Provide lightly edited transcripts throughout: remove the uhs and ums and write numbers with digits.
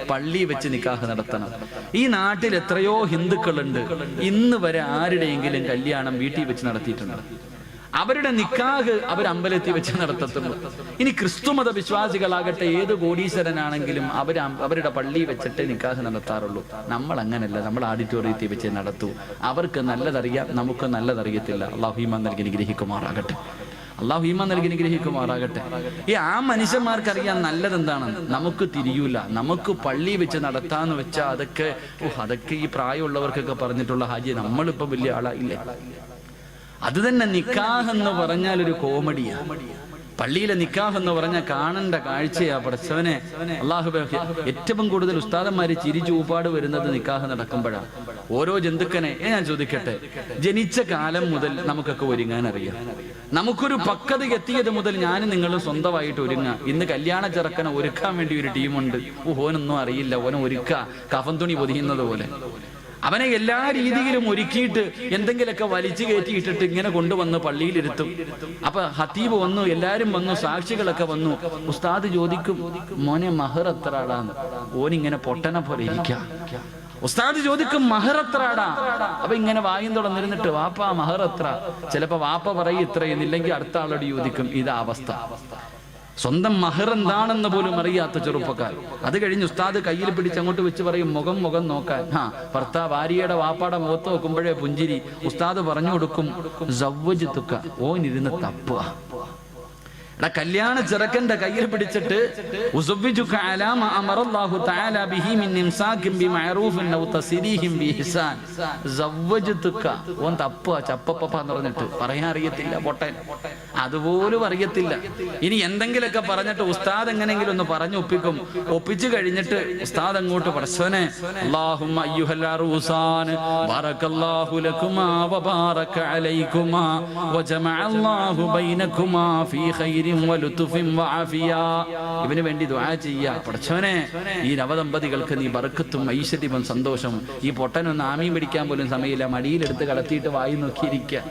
പള്ളി വെച്ച് നിക്കാഹ് നടത്തണം. ഈ നാട്ടിൽ എത്രയോ ഹിന്ദുക്കളുണ്ട്, ഇന്ന് വരെ ആരുടെയെങ്കിലും കല്യാണം വീട്ടിൽ വെച്ച് നടത്തിയിട്ടുണ്ട്? അവരുടെ നിക്കാഹ് അവർ അമ്പലത്തിൽ വെച്ച് നടത്തത്തുള്ളൂ. ഇനി ക്രിസ്തുമത വിശ്വാസികളാകട്ടെ, ഏത് കോടീശ്വരനാണെങ്കിലും അവരുടെ പള്ളി വെച്ചിട്ട് നിക്കാഹ് നടത്താറുള്ളൂ. നമ്മൾ അങ്ങനല്ല, നമ്മൾ ഓഡിറ്റോറിയത്തിൽ വെച്ച് നടത്തൂ. അവർക്ക് നല്ലതറിയാം, നമുക്ക് നല്ലതറിയത്തില്ല. അല്ലാഹു ഈമാൻ നൽകി അനുഗ്രഹിക്കുമാറാകട്ടെ. അല്ലാഹു ഈമാൻ നൽകി അനുഗ്രഹിക്കുമാറാകട്ടെ. ആ മനുഷ്യന്മാർക്കറിയാം നല്ലതെന്താണെന്ന്, നമുക്ക് തിരിയൂല. നമുക്ക് പള്ളി വെച്ച് നടത്താന്ന് വെച്ചാൽ അതൊക്കെ ഈ പ്രായമുള്ളവർക്കൊക്കെ പറഞ്ഞിട്ടുള്ള ഹാജി, നമ്മളിപ്പോ വലിയ ആളായില്ലേ. അത് തന്നെ നിക്കാഹ് എന്ന് പറഞ്ഞാൽ ഒരു കോമഡിയാണ്. പള്ളിയിലെ നിക്കാഹ് എന്ന് പറഞ്ഞാൽ കാണേണ്ട കാഴ്ചയാ. പഠിച്ചവനെ അല്ലാഹുവേ, ഏറ്റവും കൂടുതൽ ഉസ്താദന്മാര് ചിരിച്ചൂപ്പാട് വരുന്നത് നിക്കാഹ് നടക്കുമ്പോഴാണ്. ഓരോ ജന്തുക്കനെ ഞാൻ ചോദിക്കട്ടെ, ജനിച്ച കാലം മുതൽ നമുക്കൊക്കെ ഒരുങ്ങാൻ അറിയാം. നമുക്കൊരു പക്വത എത്തിയത് മുതൽ ഞാനും നിങ്ങളും സ്വന്തമായിട്ട് ഒരുങ്ങാം. ഇന്ന് കല്യാണ ചെറുക്കനെ ഒരുക്കാൻ വേണ്ടി ഒരു ടീമുണ്ട്. ഓനൊന്നും അറിയില്ല, ഓനെ ഒരുക്ക കഫൻ തുണി പൊതിയുന്നത് പോലെ. അവനെ എല്ലാ രീതിയിലും ഒരുക്കിയിട്ട് എന്തെങ്കിലുമൊക്കെ വലിച്ചു കയറ്റിയിട്ടിട്ട് ഇങ്ങനെ കൊണ്ടുവന്ന് പള്ളിയിലിരുത്തും. അപ്പൊ ഹത്തീബ് വന്നു, എല്ലാരും വന്നു, സാക്ഷികളൊക്കെ വന്നു. ഉസ്താദ് ചോദിക്കും, മോനെ മഹർ എത്രടാന്ന്. ഓനിങ്ങനെ പൊട്ടനെ പോലെ ഇരിക്കാം. ഉസ്താദ് ചോദിക്കും, മഹർ എത്രടാ? അപ്പൊ ഇങ്ങനെ വായും തുറന്നിരുന്നിട്ട്, വാപ്പാ മഹർ എത്ര? ചിലപ്പോ വാപ്പ പറയും ഇത്രയെന്നില്ലെങ്കിൽ അടുത്ത ആളോട് ചോദിക്കും. ഇതാ അവസ്ഥ. സ്വന്തം മഹർ എന്താണെന്ന് പോലും അറിയാത്ത ചെറുപ്പക്കാർ. അത് കഴിഞ്ഞ് ഉസ്താദ് കയ്യിൽ പിടിച്ച് അങ്ങോട്ട് വെച്ച് പറയും, മുഖം നോക്കാൻ. ഭർത്താവ് ഭാര്യയുടെ വാപ്പാടെ മുഖത്ത് നോക്കുമ്പോഴേ പുഞ്ചിരി. ഉസ്താദ് പറഞ്ഞു കൊടുക്കും, സവ്വജ്തുക, ഓനിരുന്ന് തപ്പുക. കല്യാണ ചെറുക്കന്റെ കയ്യിൽ പിടിച്ചിട്ട് ഓൻ തപ്പുക, ചപ്പപ്പന്ന് പറഞ്ഞിട്ട് പറയാൻ അറിയത്തില്ല, പൊട്ടൻ അതുപോലും അറിയത്തില്ല. ഇനി എന്തെങ്കിലുമൊക്കെ പറഞ്ഞിട്ട് ഉസ്താദ് എങ്ങനെങ്കിലും ഒന്ന് പറഞ്ഞു ഒപ്പിച്ചു കഴിഞ്ഞിട്ട് ഉസ്താദ് അങ്ങോട്ട് പടച്ചോനെ, അല്ലാഹുമ്മ അയ്യുഹൽ അറൂസാൻ ബറകല്ലാഹു ലകുമാ വബാറക അലൈകുമാ വജമഅല്ലാഹു ബൈനകുമാ ഫീ ഖൈരി. ഇവന് വേണ്ടി ദുആ ചെയ്യാ. പടച്ചോനെ, ഈ നവദമ്പതികൾക്ക് നീ ബർക്കത്തും ഐശ്വര്യവും സന്തോഷം. ഈ പൊട്ടനൊന്ന് ആമീൻ പിടിക്കാൻ പോലും സമയമില്ല, മടിയിലെടുത്ത് കടത്തിയിട്ട് വായി നോക്കിയിരിക്കുക.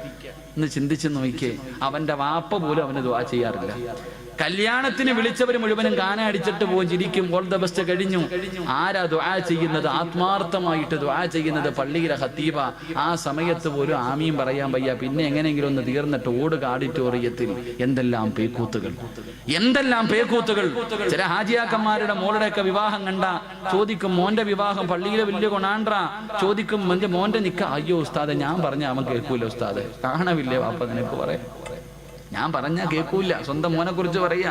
എന്ന് ചിന്തിച്ച് നോക്കിയേ, അവന്റെ വാപ്പ പോലും അവന് ദുആ ചെയ്യാറില്ല. കല്യാണത്തിന് വിളിച്ചവർ മുഴുവനും കാനടിച്ചിട്ട് പോകും, ചിരിക്കും. ഓൾ ദ ബെസ്റ്റ് കഴിഞ്ഞു. ആരാ ദുആ ചെയ്യുന്നത്? ആത്മാർത്ഥമായിട്ട് ദുആ ചെയ്യുന്നത് പള്ളിയിലെ ഖത്തീബ. ആ സമയത്ത് പോലും ആമീൻ പറയാൻ വയ്യ. പിന്നെ എങ്ങനെയെങ്കിലും ഒന്ന് തീർന്നിട്ട് ഓടുക ഓഡിറ്റോറിയത്തിൽ. എന്തെല്ലാം പേക്കൂത്തുകൾ. ചില ഹാജിയാക്കന്മാരുടെ മോളുടെയൊക്കെ വിവാഹം കണ്ട ചോദിക്കും, മോന്റെ വിവാഹം പള്ളിയിലെ വലിയ കൊണാണ്ട്ര. ചോദിക്കും, മോന്റെ നിക്ക. അയ്യോ ഉസ്താദെ, ഞാൻ പറഞ്ഞ അവൻ കേൾക്കൂല ഉസ്താദെ. കാണവില്ലേ വാപ്പ നിനക്ക് പറയാം. ഞാൻ പറഞ്ഞാ കേൾക്കൂല. സ്വന്തം മോനെ കുറിച്ച് പറയാ.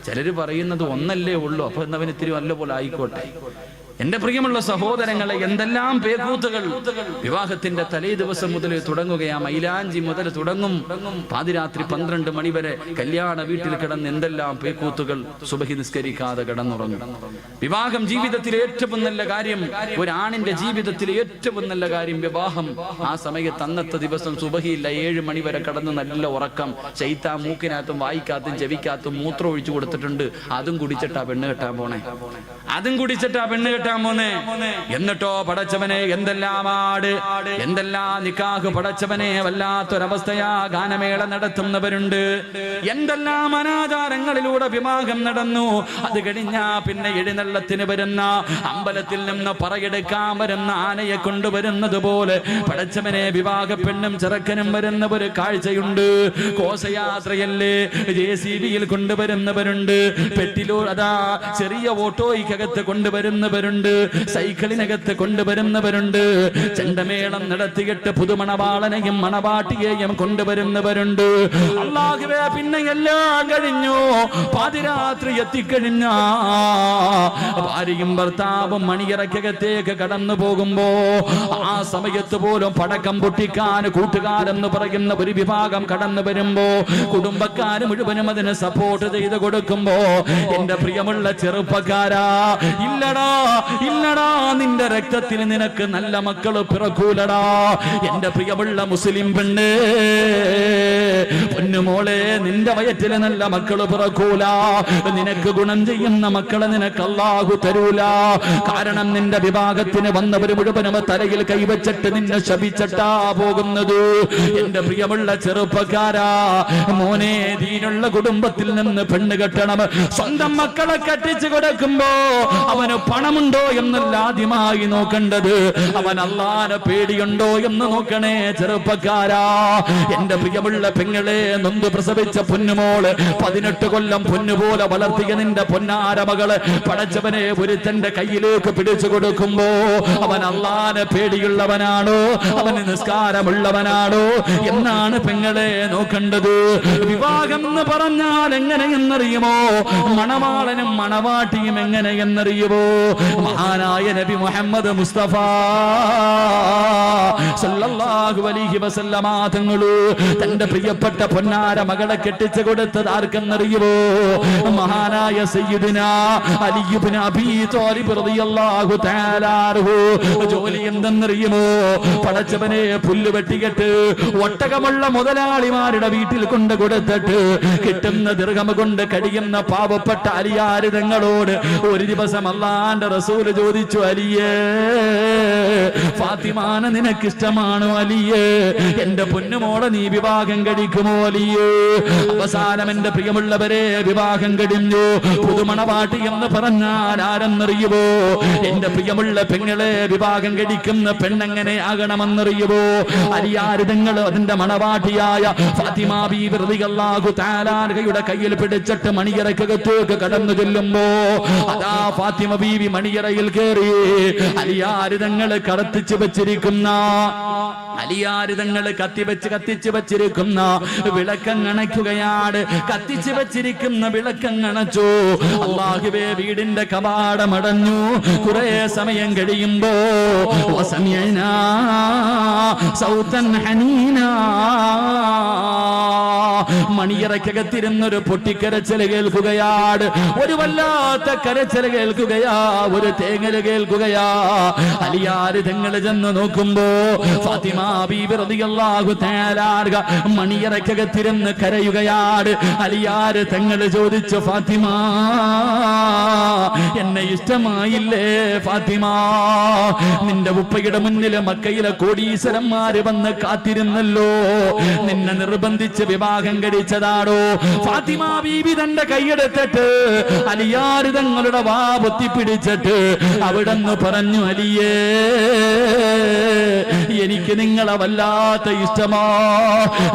ചിലര് പറയുന്നത് ഒന്നല്ലേ ഉള്ളൂ, അപ്പൊ എന്നവന് ഇത്തിരി നല്ല പോലെ ആയിക്കോട്ടെ. എന്റെ പ്രിയമുള്ള സഹോദരങ്ങളെ, എന്തെല്ലാം പേക്കൂത്തുകൾ വിവാഹത്തിന്റെ തലേ ദിവസം മുതൽ തുടങ്ങുകയാ. മൈലാഞ്ചി മുതൽ തുടങ്ങും, പാതിരാത്രി 12 മണി വരെ കല്യാണ വീട്ടിൽ കിടന്ന് എന്തെല്ലാം പേക്കൂത്തുകൾ. സുബഹി നിസ്കരിക്കാതെ കിടന്നുറങ്ങും. വിവാഹം ജീവിതത്തിലെ ഏറ്റവും നല്ല കാര്യം, ഒരാണിന്റെ ജീവിതത്തിലെ ഏറ്റവും നല്ല കാര്യം വിവാഹം. ആ സമയത്ത് അന്നത്തെ ദിവസം സുബഹിയില്ല, 7 മണി വരെ കിടന്ന് നല്ല ഉറക്കം. ശൈത്താൻ മൂക്കിനകത്തും വായിക്കാത്തും ചെവിക്കാത്തും മൂത്രം ഒഴിച്ചു കൊടുത്തിട്ടുണ്ട്. അതും കുടിച്ചിട്ടാ പെണ്ണ് കെട്ടാൻ പോണേ. എന്നിട്ടോ പടച്ചവനെ, എന്തെല്ലാം എന്തെല്ലാം നിക്കാഹ്. പടച്ചവനെ, വല്ലാത്തൊരവസ്ഥയാ. ഗാനമേള നടത്തുന്നവരുണ്ട്. എന്തെല്ലാം അനാചാരങ്ങളിലൂടെ വിവാഹം നടന്നു. അത് കഴിഞ്ഞാ പിന്നെ എഴുന്നള്ളത്തിന് വരുന്ന, അമ്പലത്തിൽ നിന്ന് പറയെടുക്കാൻ വരുന്ന ആനയെ കൊണ്ടുവരുന്നത് പോലെ പടച്ചവനെ, വിവാഹ പെണ്ണും ചെറുക്കനും വരുന്ന ഒരു കാഴ്ചയുണ്ട്. ഘോഷയാത്രയല്ലേ, JCBയിൽ കൊണ്ടുവരുന്നവരുണ്ട്. പെട്ടിലോ അതാ ചെറിയ ഓട്ടോയ്ക്കകത്ത് കൊണ്ടുവരുന്നവരുണ്ട്. സൈക്കിളിനകത്ത് കൊണ്ടുവരുന്നവരുണ്ട്. ചെണ്ടമേളം നടത്തിയിട്ട് പുതുമണവാളനെയും മണവാട്ടിയെയും കൊണ്ടുവരുന്നവരുണ്ട്. അല്ലാഹുവേ, പിന്നെ എല്ലാം കഴിഞ്ഞു. പാതിരാത്രി എത്തിക്കഴിഞ്ഞ ഭാര്യയും ഭർത്താവും മണിയറക്കകത്തേക്ക് കടന്നു പോകുമ്പോ ആ സമയത്ത് പോലും പടക്കം പൊട്ടിക്കാൻ കൂട്ടുകാരെന്ന് പറയുന്ന ഒരു വിഭാഗം കടന്നു വരുമ്പോ കുടുംബക്കാര് മുഴുവനും അതിന് സപ്പോർട്ട് ചെയ്ത് കൊടുക്കുമ്പോ, എന്റെ പ്രിയമുള്ള ചെറുപ്പക്കാരാ, ഇല്ലടാ, ഇല്ലടാ, നിന്റെ രക്തത്തിൽ നിനക്ക് നല്ല മക്കള് പിറക്കൂലടാ. എന്റെ പ്രിയമുള്ള മുസ്ലിം പെണ്ണ്, പൊന്നുമോളെ, നിന്റെ വയറ്റില് നല്ല മക്കള് പിറക്കൂല. നിനക്ക് ഗുണം ചെയ്യുന്ന മക്കളെ നിനക്ക് അല്ലാഹു തരൂല. കാരണം നിന്റെ വിഭാഗത്തിന് വന്നവര് മുഴുവനും തലയിൽ കൈവച്ചിട്ട് നിന്നെ ശപിച്ചിട്ടാ പോകുന്നത്. എന്റെ പ്രിയമുള്ള ചെറുപ്പക്കാരാ, മോനെ, ദീനുള്ള കുടുംബത്തിൽ നിന്ന് പെണ്ണ് കെട്ടണം. സ്വന്തം മക്കളെ കെട്ടിച്ചു കൊടുക്കുമ്പോ അവന് പണമുണ്ടോ എന്നല്ല ആദ്യമായി നോക്കേണ്ടത്, അവൻ അല്ലാഹുവിനെ പേടിയുണ്ടോ എന്ന് നോക്കണേ ചെറുപ്പക്കാരാ. എന്റെ പ്രിയമുള്ള പെങ്ങളെ, നൊന്ത് പ്രസവിച്ച പൊന്നുമോള്, 18 കൊല്ലം പൊന്നുപോലെ വളർത്തിയ നിന്റെ പൊന്നാര മകള് പടച്ചവനെ ഒരുത്തന്റെ കയ്യിലേക്ക് പിടിച്ചു കൊടുക്കുമ്പോ അവൻ അല്ലാഹുവിനെ പേടിയുള്ളവനാണോ, അവന് നിസ്കാരമുള്ളവനാണോ എന്നാണ് പെങ്ങളെ നോക്കേണ്ടത്. വിവാഹം എന്ന് പറഞ്ഞാൽ എങ്ങനെയെന്നറിയുമോ? മണവാളനും മണവാട്ടിയും എങ്ങനെയെന്നറിയുമോ? മഹാനായ നബി മുഹമ്മദ് മുസ്തഫ സല്ലല്ലാഹു അലൈഹി വസല്ലമ തങ്ങള് തന്റെ പ്രിയപ്പെട്ട പൊന്നാര മകളെ കെട്ടിച്ചു കൊടുത്തത് ആർക്കെന്നറിയുമോ? മഹാനായ സയ്യിദുനാ അലി ഇബ്നു അബീ ത്വാലിബ് റളിയല്ലാഹു തആല അൻഹു. ജോലി എന്തെന്നറിയുമോ? പടച്ചവനെ പുല്ല് വെട്ടിക്കെട്ട് ഒട്ടകമുള്ള മുതലാളിമാരുടെ വീട്ടിൽ കൊണ്ട് കൊടുത്തിട്ട് കിട്ടുന്ന ദിർഹം കൊണ്ട് കഴിയുന്ന പാവപ്പെട്ട അലിയാര് തങ്ങളോട് ഒരു ദിവസം അല്ലാഹുവിന്റെ റസൂല് ചോദിച്ചു, അലിയേ, ഫാത്തിമാനെ നിനക്കിഷ്ടമാണോ അലിയേ? എന്റെ പൊന്നുമോളെ നീ വിവാഹം കഴിക്കുമോ അലിയേ? അവസാനം എന്റെ പ്രിയമുള്ളവരെ വിവാഹം കഴിഞ്ഞു. പുതുമണവാട്ടി എന്ന് പറഞ്ഞാൽ ആരെന്നറിയുമോ? എന്റെ പ്രിയമുള്ള പെങ്ങളെ, വിവാഹം കഴിക്കുന്ന പെണ്ണെങ്ങനെ ആകണമെന്നറിയുമോ? അലിയാര് തങ്ങൾ അതിന്റെ മണവാട്ടിയായ ഫാത്തിമ ബീവി റളിയല്ലാഹു തആല അൻഹയുടെ കയ്യിൽ പിടിച്ചിട്ട് മണിയറയ്ക്കകത്തേക്ക് കടന്നു ചെല്ലുമ്പോ അതാ ഫാത്തിമ ബീവി മണിയറയിൽ കയറി അലിയാര് തങ്ങൾ കടത്തിച്ചു വെച്ചിരിക്കുന്ന, അലിയാര് തങ്ങൾ കത്തിച്ചു വെച്ചിരിക്കുന്ന വിളക്കങ്ങണയ്ക്കുകയാണ്. കത്തിച്ചു വെച്ചിരിക്കുന്ന വിളക്കങ്ങണച്ചു. അല്ലാഹുവേ, വീടിന്റെ കവാടമടഞ്ഞു. കുറെ സമയം കഴിയുമ്പോ വസമിഅനാ സൗതൻ ഹനീനാ, മണിയറയ്ക്കകത്തിരുന്നൊരു പൊട്ടിക്കരച്ചിൽ കേൾക്കുകയാണ്. ഒരു വല്ലാത്ത കരച്ചിൽ കേൾക്കുകയാ, ഒരു തേങ്ങല് കേൾക്കുകയാ. അലിയാര് തങ്ങൾ ചെന്ന് നോക്കുമ്പോ ഫാത്തിമ ബീബി റളിയല്ലാഹു തആല അൻഹ മണിയറയ്ക്കകത്തിരുന്ന് കരയുകയാണ്. അലിയാര് തങ്ങൾ ചോദിച്ചു, ഫാത്തിമ, എന്നെ ഇഷ്ടമായില്ലേ ഫാത്തിമ? നിന്റെ ഉപ്പയുടെ മുന്നിൽ മക്കയിലെ കോടീശ്വരന്മാര് വന്ന് കാത്തിരുന്നല്ലോ, നിന്നെ നിർബന്ധിച്ച് വിവാഹം കഴിച്ചതാണോ? ഫാത്തിമ ബീബി തന്റെ കൈയെടുത്തിട്ട് അലിയാര് തങ്ങളുടെ വാ പൊത്തിപ്പിടിച്ചിട്ട് അവിടെന്ന് പറഞ്ഞു, അലിയേ, എനിക്ക് നിങ്ങളെ വല്ലാത്ത ഇഷ്ടമാ.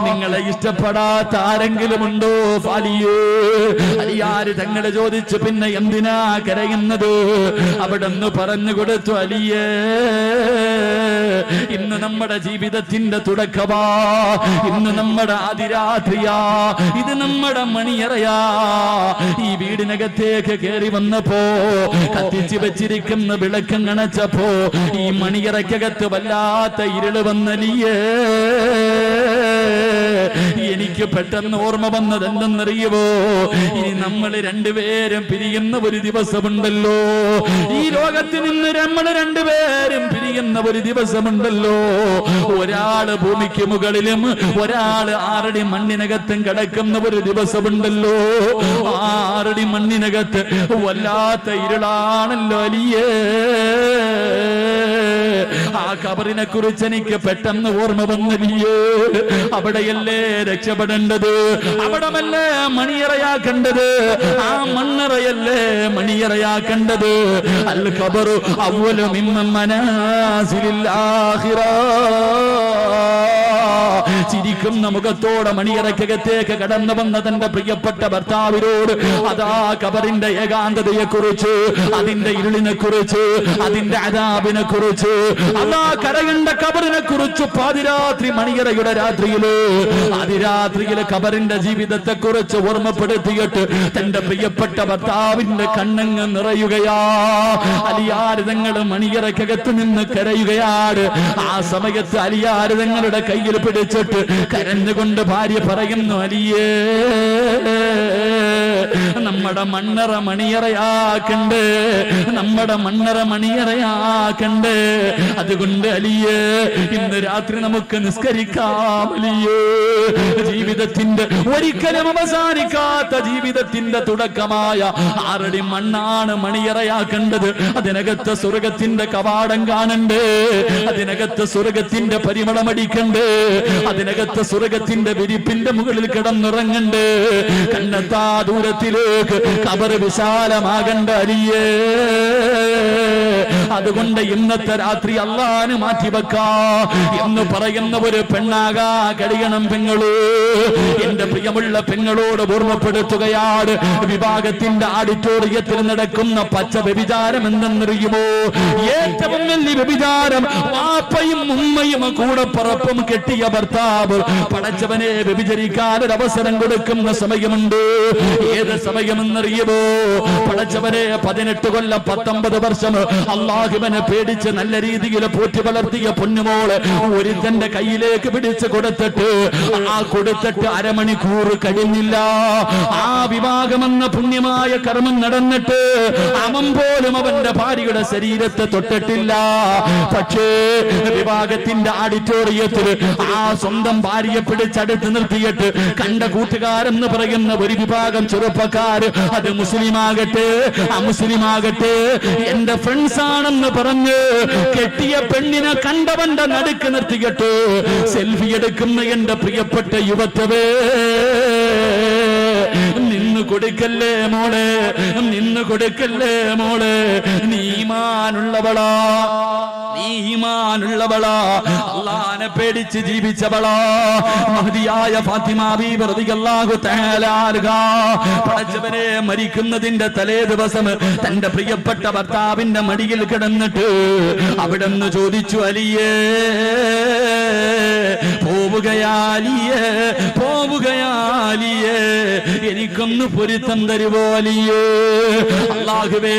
നിങ്ങളെ ഇഷ്ടപ്പെടാത്ത ആരെങ്കിലും ഉണ്ടോ ഫാലിയേ? അലിയാര് തങ്ങളെ ചോദിച്ചു, പിന്നെ എന്തിനാ കരയുന്നത്? അവിടെന്ന് പറഞ്ഞു കൊടുത്തു, അലിയേ, ഇന്ന് നമ്മുടെ ജീവിതത്തിന്റെ തുടക്കമാ, ഇന്ന് നമ്മുടെ അതിരാത്രിയാ, ഇത് നമ്മുടെ മണിയറയാ. ഈ വീടിനകത്തേക്ക് കയറി വന്നപ്പോ കത്തിച്ചു വെച്ചിരിക്കുന്ന വിളക്കം കണച്ചപ്പോ ഈ മണിയറയ്ക്കകത്ത് വല്ലാത്ത ഇരുള് വന്നലിയേ. എനിക്ക് പെട്ടെന്ന് ഓർമ്മ വന്നത് എന്തെന്നറിയുമോ? ഇനി നമ്മൾ രണ്ടുപേരും പിരിയുന്ന ഒരു ദിവസമുണ്ടല്ലോ, ഈ ലോകത്തിൽ നിന്ന് നമ്മൾ രണ്ടുപേരും പിരിയുന്ന ഒരു ദിവസമുണ്ടല്ലോ. ഒരാള് ഭൂമിക്ക് മുകളിലും ഒരാള് 6 അടി മണ്ണിനകത്തും കിടക്കുന്ന ഒരു ദിവസമുണ്ടല്ലോ. 6 അടി മണ്ണിനകത്ത് വല്ലാത്ത ഇരുളാണല്ലോ അലിയേ. ആ ഖബറിനെ കുറിച്ച് എനിക്ക് പെട്ടെന്ന് ഓർമ്മ വന്നില്ലേ. അവിടെയല്ലേ രക്ഷപ്പെടേണ്ടത്, അവിടമല്ലേ മണിയറയാക്കേണ്ടത്, ആ മണ്ണറയല്ലേ മണിയറയാക്കേണ്ടത്. അൽ ഖബറു അവ്വലു മിൻ മനാസിലിൽ ആഖിറ. ചിരിക്കുന്ന മുഖത്തോടെ മണിയറയ്ക്കകത്തേക്ക് കടന്നു വന്ന തന്റെ പ്രിയപ്പെട്ട ഭർത്താവിനോട് അതാ ഖബറിന്റെ ഏകാന്തതയെ കുറിച്ച്, അതിന്റെ ഇരുളിനെ കുറിച്ച്, അതിന്റെ അദാബിനെ കുറിച്ച്, അതാ കരകണ്ട ഖബറിനെ കുറിച്ച് പാതിരാത്രി മണിയറയുടെ രാത്രിയില്, അതിരാത്രിയില് ഖബറിന്റെ ജീവിതത്തെ കുറിച്ച് ഓർമ്മപ്പെടുത്തിയിട്ട് തന്റെ പ്രിയപ്പെട്ട ഭർത്താവിന്റെ കണ്ണങ്ങ് നിറയുകയാ. അലിയാര് തങ്ങൾ മണിയറയ്ക്കകത്ത് നിന്ന് കരയുകയാണ്. ആ സമയത്ത് അലിയാര് തങ്ങളുടെ കയ്യിൽ നെഞ്ചിൽ പിടിച്ചിട്ട് കരഞ്ഞുകൊണ്ട് ഭാര്യ പറയുന്നു, അലിയേ നമ്മുടെ മണ്ണറ മണിയറയാക്കണ്ട്, നമ്മുടെ മണ്ണറ മണിയറയാക്കണ്ട്. അതുകൊണ്ട് അലിയേ ഇന്ന് രാത്രി നമുക്ക് നിസ്കരിക്കാം അലിയേ. ജീവിതത്തിന്റെ ഒരിക്കലും അവസാനിക്കാത്ത ജീവിതത്തിന്റെ തുടക്കമായ 6 അടി മണ്ണാണ് മണിയറയാക്കേണ്ടത്. അതിനകത്ത് സ്വർഗത്തിന്റെ കവാടം കാണണ്ട്, അതിനകത്ത് സ്വർഗത്തിന്റെ പരിമളമടിക്കണ്ട്, അതിനകത്ത് സ്വർഗത്തിന്റെ വിരിപ്പിന്റെ മുകളിൽ കിടന്നുറങ്ങണ്ട്. കണ്ണെത്താ ദൂരത്തിലേക്ക് ഖബർ വിശാലമാകണ്ട അലിയേ. അതുകൊണ്ട് ഇന്നത്തെ രാത്രി അള്ളാന് മാറ്റിവെക്കാ എന്ന് പറയുന്ന ഒരു പെണ്ണാകാ കഴിയണം പെങ്ങള്. എന്റെ പ്രിയമുള്ള പെങ്ങളോട് ഓർമ്മപ്പെടുത്തുകയാണ്, വിഭാഗത്തിന്റെ ഓഡിറ്റോറിയത്തിൽ നടക്കുന്ന പച്ച വ്യഭിചാരം എന്തെന്നറിയുമോ? ഏറ്റവും വലിയ വ്യഭിചാരം വാപ്പയും ഉമ്മയും കൂടെ പറപ്പും കെട്ടിയ ഭർത്താവ് പടച്ചവനെ വ്യഭിചരിക്കാൻ ഒരു അവസരം കൊടുക്കുന്ന സമയമുണ്ട്. ഏത് സമയമെന്നറിയുമോ? പടച്ചവനെ 18 കൊല്ലം 19 വർഷം അള്ളാഹുവിനെ പേടിച്ച് നല്ല രീതിയിൽ പോറ്റി വളർത്തിയ പൊന്നുമോള് ഒരുത്തന്റെ കയ്യിലേക്ക് പിടിച്ച് കൊടുത്തിട്ട് അരമണിക്കൂർ കഴിഞ്ഞില്ല. ആ വിവാഹമെന്ന പുണ്യമായ കർമ്മം നടന്നിട്ട് അവൻ പോലും അവന്റെ ഭാര്യയുടെ ശരീരത്തെ തൊട്ടിട്ടില്ല. പക്ഷേ വിവാഹത്തിന്റെ ഓഡിറ്റോറിയത്തിൽ ആ സ്വന്തം ഭാര്യയെ പിടിച്ചടുത്ത് നിർത്തിയിട്ട് കണ്ട കൂട്ടുകാരെന്ന് പറയുന്ന ഒരു വിഭാഗം ചെറുപ്പക്കാർ, അത് മുസ്ലിമാകട്ടെ അമുസ്ലിമാകട്ടെ, എന്റെ ഫ്രണ്ട്സ് ആണെന്ന് പറഞ്ഞ് കെട്ടിയ പെണ്ണിനെ കണ്ടവന്റെ നടുക്ക് നിർത്തിയിട്ട് സെൽഫി എടുക്കുന്ന എന്റെ പ്രിയപ്പെട്ട യുവത്വേ, നിന്ന് കൊടുക്കല്ലേ മോളെ, നിന്ന് കൊടുക്കല്ലേ മോളെ. നീ ഈമാനുള്ളവളാ, നീ ഈമാനുള്ളവളാ, അല്ലാഹുവിനെ പേടിച്ച് ജീവിച്ചവളാ. മഹദിയായ ഫാത്തിമ ബീബി റളിയല്ലാഹു തആല അൻഹാ പടച്ചവനെ മരിക്കുന്നതിന്റെ തലേ ദിവസം തന്റെ പ്രിയപ്പെട്ട ഭർത്താവിന്റെ മടിയിൽ കിടന്നിട്ട് അവിടുന്ന് ചോദിച്ചു, അലിയേ പോവുകയാലിയേ, പോവുകയാലിയേ, എനിക്കൊന്ന് പൊരുത്തം തരുവോ അലിയേ. അല്ലാഹുവേ,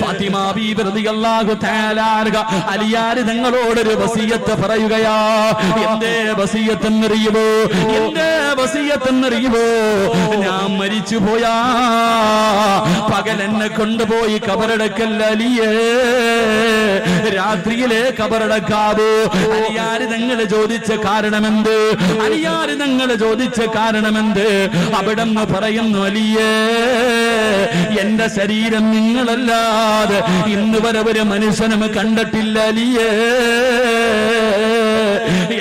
ഫാത്തിമ ബീബി റളിയല്ലാഹു തആല അൻഹാ അലിയാര് തങ്ങളോടൊരു വസിയത്ത് പറയുകയാ. എന്തേ വസിയത്ത് എന്നറിയുമോ? എന്തേ വസിയത്ത് എന്നറിയുമോ? ഞാൻ മരിച്ചു പോയാ പകൽ എന്നെ കൊണ്ടുപോയി കബറടക്കല്ല അലിയേ, രാത്രിയിലെ കബറടക്കാവോ? അലിയാര് തങ്ങള് ചോദിച്ച കാരണമെന്ത്? അലിയാര് തങ്ങള് ചോദിച്ച കാരണമെന്ത്? അവിടെന്ന് പറയുന്നു, അലിയേ എന്റെ ശരീരം നിങ്ങളല്ലാതെ ഇന്ന് വരെ ഒരു മനുഷ്യനും കണ്ടിട്ടില്ല അലിയേ.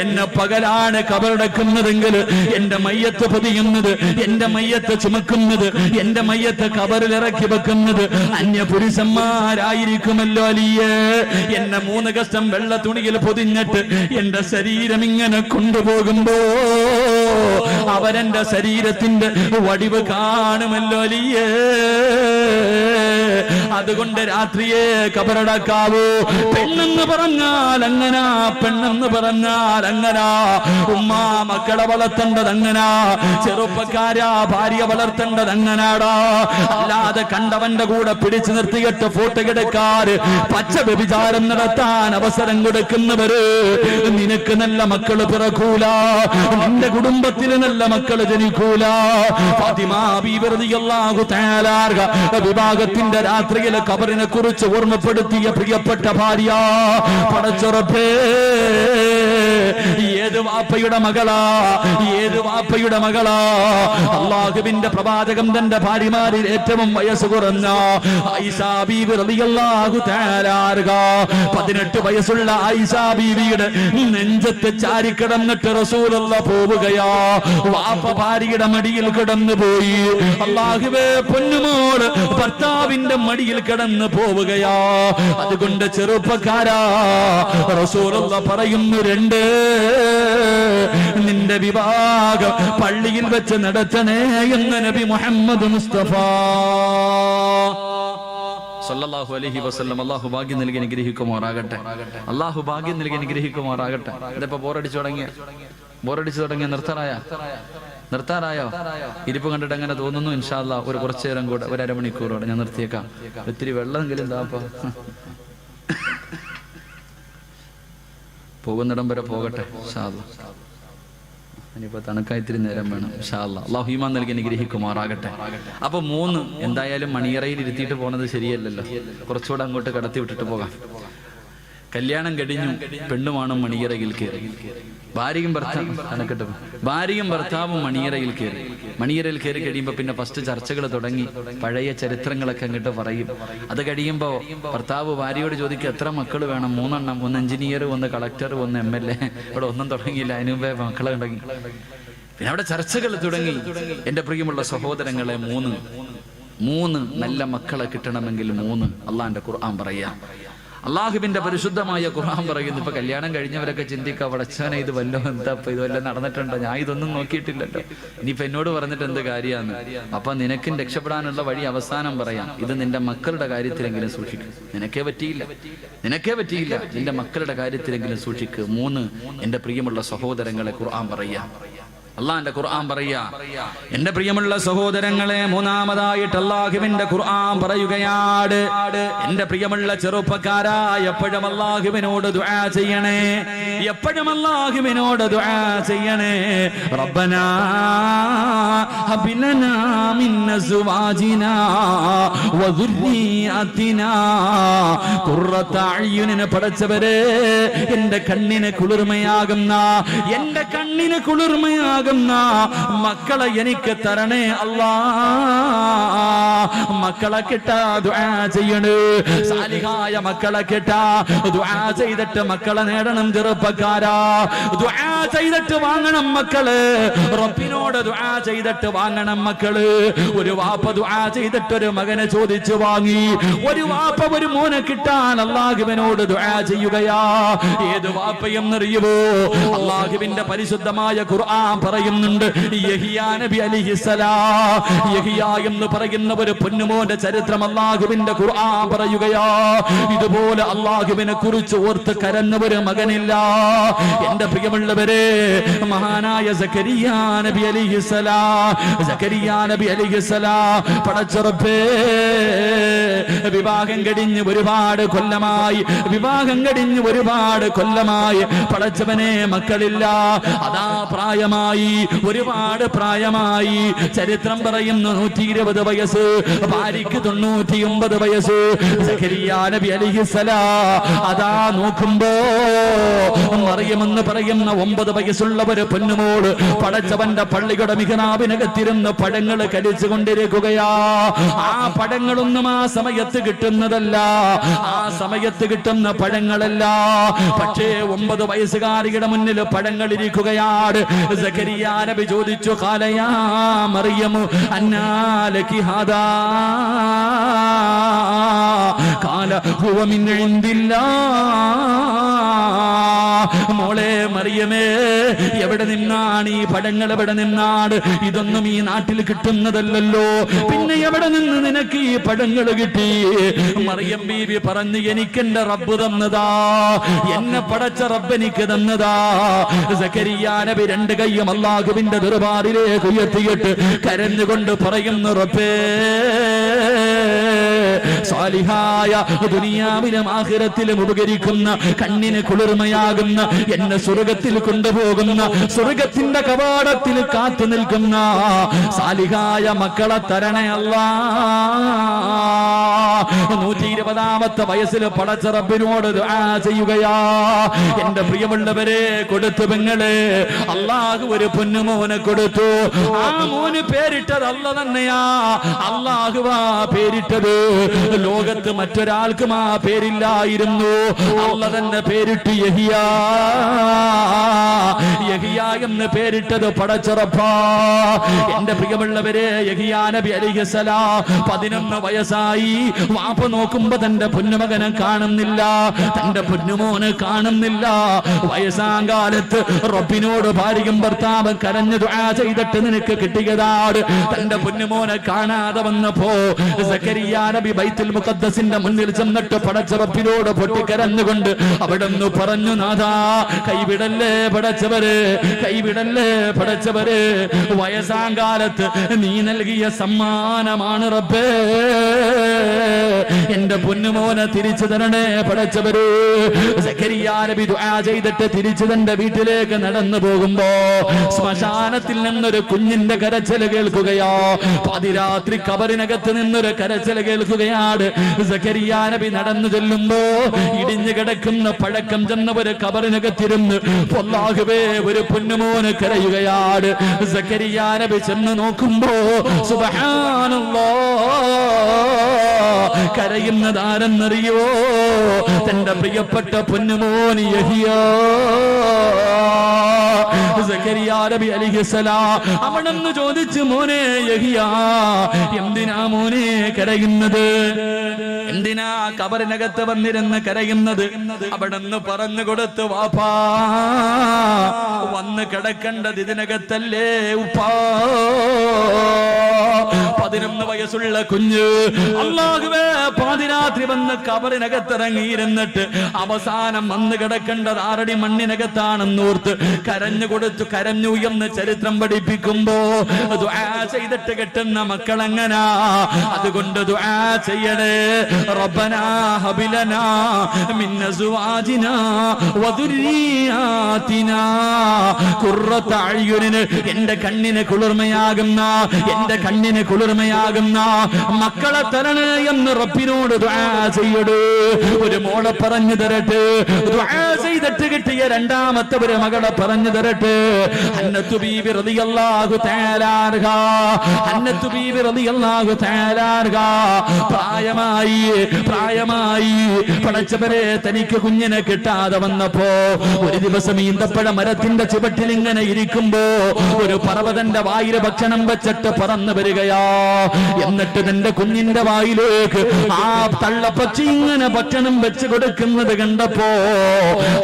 എന്നെ പകലാണ് കബറടക്കുന്നതെങ്കിൽ എന്റെ മയ്യത്ത് പൊതിയുന്നത്, എന്റെ മയ്യത്ത് ചുമക്കുന്നത്, എന്റെ മയ്യത്ത് കബറിൽ ഇറക്കി വെക്കുന്നത് അന്യപുരുഷന്മാരായിരിക്കുമല്ലോ അലിയേ. എന്നെ 3 കഷ്ടം വെള്ള തുണിയിൽ പൊതിഞ്ഞിട്ട് എന്റെ ശരീരം ഇങ്ങനെ കൊണ്ടുപോകുമ്പോ അവരെന്റെ ശരീരത്തിന്റെ വടിവ് കാണുമല്ലോ അലിയേ. അതുകൊണ്ട് രാത്രിയെ കബറടക്കാവൂ. പെണ്ണെന്ന് പറഞ്ഞാൽ അങ്ങനാ, പെണ്ണെന്ന് പറഞ്ഞാൽ അങ്ങനാ. ഉമ്മ മക്കളെ വളർത്തേണ്ടത് അങ്ങനാ, ചെറുപ്പക്കാരാ ഭാര്യ വളർത്തേണ്ടത് അങ്ങനാടാ. അല്ലാതെ കണ്ടവന്റെ കൂടെ പിടിച്ചു നിർത്തിയിട്ട് ഫോട്ടോ എടുക്കാറ്, പച്ച വ്യഭിചാരം നടത്താൻ അവസരം കൊടുക്കുന്നവര് നിനക്ക് നല്ല മക്കള് പിറക്കൂല, നിന്റെ കുടുംബത്തിൽ നല്ല മക്കള് ജനിക്കൂല. ഫാത്തിമ ബീബി റളിയല്ലാഹു തആല അൻഹാ വിവാഹത്തിന്റെ രാത്രിയിലെ ഖബറിനെ കുറിച്ച് ഓർമ്മപ്പെടുത്തിയ പ്രിയപ്പെട്ട ഭാര്യ, പടച്ചുറപ്പേ ഏത് വാപ്പയുടെ മകളാ, ഏത് വാപ്പയുടെ മകളാ? അല്ലാഹുവിന്റെ പ്രവാചകം തന്റെ ഭാര്യമാരിൽ ഏറ്റവും വയസ്സ് കുറഞ്ഞ ആയിഷാ ബീബി റളിയല്ലാഹു തആല അൻഹാ 18 വയസ്സുള്ള ആയിഷാ ബീവിയുടെ നെഞ്ചത്ത് ചാരിക്കിടന്നിട്ട് റസൂലുള്ളാഹി പോവുകയാ. വാപ്പ ഭാര്യയുടെ മടിയിൽ കിടന്നു പോയി. അല്ലാഹുവേ, പൊന്നുമോള് ഭർത്താവിന്റെ മടിയിൽ കിടന്നു പോവുകയാ. അതുകൊണ്ട് ചെറുപ്പക്കാരാ, റസൂലുള്ളാഹി പറയുന്നു, 2 നിന്റെ വിവാഹം പള്ളിയിൽ വെച്ച് നടത്തണേ എന്ന് നബി മുഹമ്മദ് മുസ്തഫ സല്ലല്ലാഹു അലൈഹി വസല്ലം. അല്ലാഹു ഭാഗ്യം നൽകി അനുഗ്രഹിക്കുമാറാകട്ടെ, അല്ലാഹു ഭാഗ്യം നൽകി അനുഗ്രഹിക്കുമാറാകട്ടെ. ഇതിപ്പോ ബോറടിച്ചു തുടങ്ങിയ നിർത്താറായോ? ഇരിപ്പ് കണ്ടിട്ട് അങ്ങനെ തോന്നുന്നു. ഇൻഷാ അല്ലാഹ് ഒരു കുറച്ചു നേരം കൂടെ, ഒരു അരമണിക്കൂറോടെ ഞാൻ നിർത്തിയേക്കാം. ഒത്തിരി വെള്ളമെങ്കിലും താപ്പ. പോകുന്നിടം വരെ പോകട്ടെ ഇൻഷാ അല്ലാഹ്. ഇനിയിപ്പോൾ തണുക്കായിത്തിരി നേരം വേണം ഇൻഷാ അല്ലാഹ്. അല്ലാഹു ഈമാൻ നൽകി അനുഗ്രഹിക്കുമാറാകട്ടെ. അപ്പൊ 3 എന്തായാലും മണിയറയിൽ ഇരുത്തിയിട്ട് പോകുന്നത് ശരിയല്ലല്ലോ, കുറച്ചുകൂടെ അങ്ങോട്ട് കടത്തി വിട്ടിട്ട് പോകാം. കല്യാണം കഴിഞ്ഞു, പെണ്ണുമാണ് മണിയറയിൽ കയറി. ഭാര്യയും ഭർത്താവും മണിയറയിൽ കയറി. മണിയറയിൽ കയറി കഴിയുമ്പോൾ പിന്നെ ഫസ്റ്റ് ചർച്ചകൾ തുടങ്ങി. പഴയ ചരിത്രങ്ങളൊക്കെ അങ്ങോട്ട് പറയും. അത് കഴിയുമ്പോൾ ഭർത്താവ് ഭാര്യയോട് ചോദിക്കും, എത്ര മക്കൾ വേണം? 3 എണ്ണം. 1 എഞ്ചിനീയർ, 1 കളക്ടർ, 1 MLA. ഇവിടെ ഒന്നും തുടങ്ങിയില്ല, അതിനു മുമ്പേ മക്കളെ തുടങ്ങി. പിന്നെ അവിടെ ചർച്ചകൾ തുടങ്ങി. എന്റെ പ്രിയമുള്ള സഹോദരങ്ങളെ, 3 നല്ല മക്കളെ കിട്ടണമെങ്കിൽ 3 അള്ളാന്റെ ഖുർആൻ പറയാം. അള്ളാഹുവിന്റെ പരിശുദ്ധമായ ഖുർആൻ പറയുന്നു. ഇപ്പൊ കല്യാണം കഴിഞ്ഞവരൊക്കെ ചിന്തിക്കുക, വടച്ചവനെ ഇത് വല്ലോ എന്താ, ഇത് വല്ലതും നടന്നിട്ടുണ്ടോ? ഞാൻ ഇതൊന്നും നോക്കിയിട്ടില്ലല്ലോ, ഇനിയിപ്പൊ എന്നോട് പറഞ്ഞിട്ട് എന്ത് കാര്യമാണ്? അപ്പൊ നിനക്കും രക്ഷപ്പെടാനുള്ള വഴി അവസാനം പറയാം. ഇത് നിന്റെ മക്കളുടെ കാര്യത്തിലെങ്കിലും സൂക്ഷിക്കും. നിനക്കേ പറ്റിയില്ല, നിന്റെ മക്കളുടെ കാര്യത്തിലെങ്കിലും സൂക്ഷിക്കുക. 3 എന്റെ പ്രിയമുള്ള സഹോദരങ്ങളെ ഖുർആൻ പറയാം. അള്ളാന്റെ ഖുർആൻ പറയാ. എന്റെ പ്രിയമുള്ള സഹോദരങ്ങളെ, 3ാമതായിട്ട് അള്ളാഹുവിന്റെ ഖുർആൻ പറയുകയാണ്. എന്റെ പ്രിയമുള്ള ചെറുപ്പക്കാരാ, എപ്പോഴും അള്ളാഹുവിനോട് ദുആ ചെയ്യണേ, റബ്ബനാ ഹബ് ലനാ മിൻ അസ്വാജിനാ വദുർരിയതിനാ ഖുർറത അയ്യുനിനെ പടച്ചവരെ, എന്റെ കണ്ണിന് കുളിർമയാകുന്ന മക്കളെ എനിക്ക് തരണേ അല്ലാ. മക്കളെ കിട്ടാ ദുആ ചെയ്യണേ. സാലിഹായ മക്കളെ കിട്ടാ ദുആ ചെയ്തിട്ട് മക്കളെ നേടണം. ചെറുപ്പക്കാരാ, ദുആ ചെയ്തിട്ട് വാങ്ങണം മക്കള്. റബ്ബിനോട് ദുആ ചെയ്തിട്ട് വാങ്ങണം മക്കള്. ഒരു വാപ്പ ദുആ ചെയ്തിട്ട് ഒരു മകനെ ചോദിച്ചു വാങ്ങി. ഒരു വാപ്പ ഒരു മോനെ കിട്ടാൻ അല്ലാഹുവിനോട് ദുആ ചെയ്യുകയാ. ഏത് വാപ്പയെന്നറിയുമോ? അല്ലാഹുവിന്റെ പരിശുദ്ധമായ ഖുർആൻ പറയുന്നുണ്ട്, യഹിയാ നബി അലൈഹിസ്സലാം. യഹിയാ എന്ന് പറയുന്ന ഒരു പൊന്നുമോന്റെ ചരിത്രം അല്ലാഹുവിന്റെ ഖുർആൻ പറയുകയാ. ഇതുപോലെ അല്ലാഹുവിനെ കുറിച്ച് ഓർത്ത് കരഞ്ഞ ഒരു മകനില്ല. എന്റെ പ്രിയമുള്ളവരെ, മഹാനായ സക്കരിയാ നബി അലൈഹിസ്സലാം പടച്ച റബ്ബേ, വിവാഹം കഴിഞ്ഞ് ഒരുപാട് കൊല്ലമായി പടച്ചവനെ മക്കളില്ല. അതാ ഒരുപാട് പ്രായമായി. ചരിത്രം പറയുന്നു 120 വയസ്സ്, ഭാര്യയ്ക്ക് 99 വയസ്സ്. സക്കരിയാ നബി അലൈഹിസ്സലാം അതാ നോക്കുമ്പോ മറിയമെന്ന് പറയുന്ന 9 വയസ്സുള്ള ഒരു പൊന്നുമോള് പടച്ചവന്റെ പള്ളിയുടെ മിഹ്റാബിനകത്തിരുന്ന് പഴങ്ങൾ കടിച്ചു കൊണ്ടിരിക്കുകയാ. ആ പഴങ്ങളൊന്നും ആ സമയത്ത് കിട്ടുന്നതല്ല, ആ സമയത്ത് കിട്ടുന്ന പഴങ്ങളല്ല. പക്ഷേ 9 വയസ്സുകാരിയുടെ മുന്നിൽ പഴങ്ങൾ ഇരിക്കുകയാണ്. സക്കരിയാ നബി ചോദിച്ചു, ഖാല യാ മറിയമു അന്നാ ലകി ഹാദാ? ഖാല ഹുവ മിൻ ഇൻദില്ലാഹ്. മോളെ മറിയമേ, എവിടെ നിന്നാണ് ഈ പഴങ്ങൾ? എവിടെ നിന്നാണ്? ഇതൊന്നും ഈ നാട്ടിൽ കിട്ടുന്നതല്ലല്ലോ, പിന്നെ എവിടെ നിന്ന് നിനക്ക് ഈ പഴങ്ങൾ കിട്ടി? മറിയം ബീവി പറഞ്ഞു, എനിക്കെന്റെ റബ്ബ് തന്നതാ, എന്നെ പടച്ച റബ്ബ് എനിക്ക് തന്നതാ. സക്കരിയാ നബി 2 കൈയും അല്ലാഹുവിന്റെ ദർബാറിലേക്ക് ഉയർത്തിയിട്ട് കരഞ്ഞുകൊണ്ട് പറയുന്നു, റബ്ബേ, സാലിഹായ ദുനിയാവിലും ആഖിറത്തിലും ഉപകരിക്കുന്ന, കണ്ണിന് കുളിർമയാകുന്ന, എന്നെ സ്വർഗത്തിൽ കൊണ്ടുപോകുന്ന, സ്വർഗത്തിന്റെ കവാടത്തിൽ കാത്തു നിൽക്കുന്ന സാലിഹായ മക്കളെ തരണേ അല്ലാ. 120ാമത്തെ വയസ്സിൽ പടച്ച റബ്ബിനോട് ദുആ ചെയ്യുകയാ. എന്റെ പ്രിയമുള്ളവരെ, കൊടുത്തു പെങ്ങളെ, അല്ലാഹു ഒരു പൊന്നുമോനെ കൊടുത്തു. ആ മോന് പേരിട്ടത് അല്ല തന്നെയാ. അല്ലാഹുവാ പേരിട്ടത്. ലോകത്ത് മറ്റൊരാൾക്കും ആ പേരില്ലായിരുന്നു. അല്ല തന്നെ പേരിട്ട് യഹിയാ. യഹിയാ എന്ന് പേരിട്ടത് പടച്ചറപ്പാ. എന്റെ പ്രിയമുള്ളവരെ, യഹിയാ നബി അലൈഹിസ്സലാം 11 വയസ്സായി. വാപ്പ നോക്കുമ്പോ തന്റെ പൊന്നുമകനെ കാണുന്നില്ല, തന്റെ പൊന്നുമോനെ കാണുന്നില്ല. വയസ്സാങ്കാലത്ത് റബ്ബിനോട് ഭാര്യയും ഭർത്താവും കരഞ്ഞു ദുആ ചെയ്തിട്ട് നിനക്ക് കിട്ടിയതാണ്. തന്റെ പൊന്നുമോനെ കാണാതെ വന്നപ്പോ സക്കരിയാ നബി നബി ബൈത്തുൽ മുഖദ്ദസിന്റെ മുന്നിൽ ചെന്നിട്ട് പടച്ച റബ്ബിനോട് പൊട്ടിക്കരഞ്ഞുകൊണ്ട് അവിടുന്ന് പറഞ്ഞു, നാഥാ കൈവിടല്ലേ പടച്ചവര്, കൈവിടല്ലേ പടച്ചവര്, വയസ്സാങ്കാലത്ത് നീ നൽകിയ സമ്മാനമാണ് റബ്ബേ, എന്റെ പൊന്നുമോനെ തിരിച്ചു തരണേ പടച്ചവര്. സക്കരിയാ നബി ദുആ ചെയ്തിട്ട് തിരിച്ചു തന്റെ വീട്ടിലേക്ക് നടന്നു പോകുമ്പോ ശ്മശാനത്തിൽ നിന്നൊരു കുഞ്ഞിന്റെ കരച്ചിൽ കേൾക്കുകയോ, പാതിരാത്രി കബറിനകത്ത് നിന്നൊരു കരച്ചിൽ കേൾക്കുകയാണ്. സക്കരിയാ നബി നടന്നു ചെല്ലുമ്പോ ഇടിഞ്ഞു കിടക്കുന്ന പഴക്കം ചെന്ന ഒരു കബറിനകത്തിരുന്ന് അല്ലാഹുവേ ഒരു പൊന്നുമോന് കരയുകയാണ്. സക്കരിയാ നബി ചെന്ന് നോക്കുമ്പോ സുബ്ഹാനല്ലാഹ്, കരയുന്നത് ആരെന്നറിയോ? തന്റെ പ്രിയപ്പെട്ട പൊന്നുമോൻ യഹ്യാ. സക്കരിയാ നബി അലൈഹിസ്സലാം അവിടുന്ന് ചോദിച്ചു, മോനെ യഹ്യാ, എന്തിനാ മോനെ കരയുന്നത്? എന്തിനാ കബറിനകത്ത് വന്നിരുന്ന് കരയുന്നത്? അവിടുന്ന് പറഞ്ഞു കൊടുത്തു, വാപ്പാ വന്ന് കിടക്കേണ്ടത് ഇതിനകത്തല്ലേ ഉപ്പാ. 11 വയസ്സുള്ള കുഞ്ഞ് അല്ലാഹുവേ പാതിരാത്രി വന്ന് കബറിനകത്തിറങ്ങിയിരുന്നിട്ട് അവസാനം വന്ന് കിടക്കേണ്ടത് 6 അടി മണ്ണിനകത്താണെന്നോർത്ത് കരഞ്ഞു കൊടുത്തു, കരഞ്ഞു എന്ന് ചരിത്രം പഠിപ്പിക്കുമ്പോ ദുആ ചെയ്തിട്ട് കെട്ടുന്ന മക്കളെങ്ങനാ. അതുകൊണ്ട് ദുആ ചെയ്യണേ, റബ്ബനാ ഹബിലനാ മിൻ അസ്വാജിനാ വദുരിയാതിനാ ഖുർറത അയ്യുനിന്, എന്റെ കണ്ണിന് കുളിർമയാകുന്ന, എന്റെ കണ്ണിന് കുളിർമയാകുന്ന മക്കളെ തരണേ എന്ന് റബ്ബിനോട് ദുആ ചെയ്യടൂ. ഒരു മോളെ പറഞ്ഞു തരട്ടെ, ദുആ ചെയ്തിട്ട് കിട്ടിയ രണ്ടാമത്തെ ഒരു മകളെ പറഞ്ഞു തരട്ടെ. ഹന്നത്തു ബീബി റളിയല്ലാഹു തആല അൻഹാ, ഹന്നത്തു ബീബി റളിയല്ലാഹു തആല അൻഹാ പ്രായമായി പടച്ചവരെ തനിക്ക് കുഞ്ഞിനെ കിട്ടാതെ വന്നപ്പോ ഒരു ദിവസം ഈന്തപ്പഴ മരത്തിന്റെ ചുവട്ടിൽ ഇങ്ങനെ ഇരിക്കുമ്പോ ഒരു പർവ്വതന്റെ വായില് ഭക്ഷണം വെച്ചിട്ട് പറന്നു വരികയാ. എന്നിട്ട് തന്റെ കുഞ്ഞിന്റെ വായിലേക്ക് ആ തള്ളപ്പച്ചി ഇങ്ങനെ ഭക്ഷണം വെച്ച് കൊടുക്കുന്നത് കണ്ടപ്പോ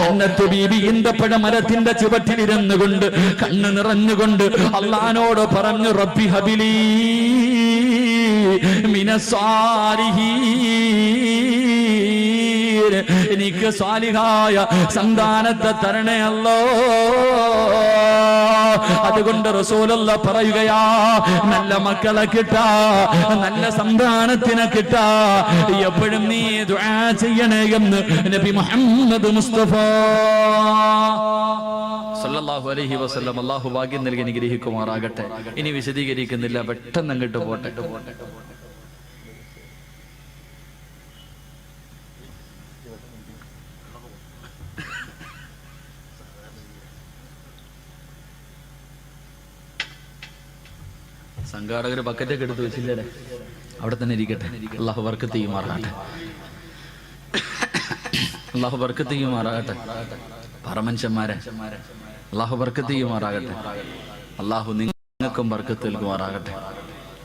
ഹന്നത്തു ബീബി ഈന്തപ്പഴ മരത്തിന്റെ ചുവട്ടിലിരുന്നു കൊണ്ട് കണ്ണ് നിറഞ്ഞുകൊണ്ട് അല്ലാഹുവോട് പറഞ്ഞു, റബ്ബി ഹബിലി മിനസ്സാലിഹീൻ, എനിക്ക് സാലിഹായ സന്താനത്തെ തരണേ അല്ലോ. അതുകൊണ്ട് റസൂലുള്ളാഹി പറയുകയാ, നല്ല മക്കളെ കിട്ടാ, നല്ല സന്താനത്തിനെ കിട്ടാ എപ്പോഴും നീ ദുആ ചെയ്യണേ എന്ന് നബി മുഹമ്മദ് മുസ്തഫ സല്ലല്ലാഹു അലൈഹി വസല്ലം. അല്ലാഹു ഭാഗ്യം നൽകി അനുഗ്രഹിക്കുമാറാകട്ടെ. ഇനി വിശദീകരിക്കുന്നില്ല, പെട്ടെന്ന് അങ്ങോട്ട് പോട്ടെ. സംഘാടകർ ബക്കറ്റൊക്കെ എടുത്ത് വെച്ചില്ലേ, അവിടെ തന്നെ ഇരിക്കട്ടെ. അല്ലാഹു ബർക്കത്ത് ചെയ്യുമാറാകട്ടെ, അല്ലാഹു ബർക്കത്ത് ചെയ്യുമാറാകട്ടെ. പറമനുഷ്യന്മാരെ അല്ലാഹു ബർക്കത്ത് ചെയ്യുമാറാകട്ടെ. അല്ലാഹു നിങ്ങൾക്കും ബർക്കത്ത് നൽകുമാറാകട്ടെ.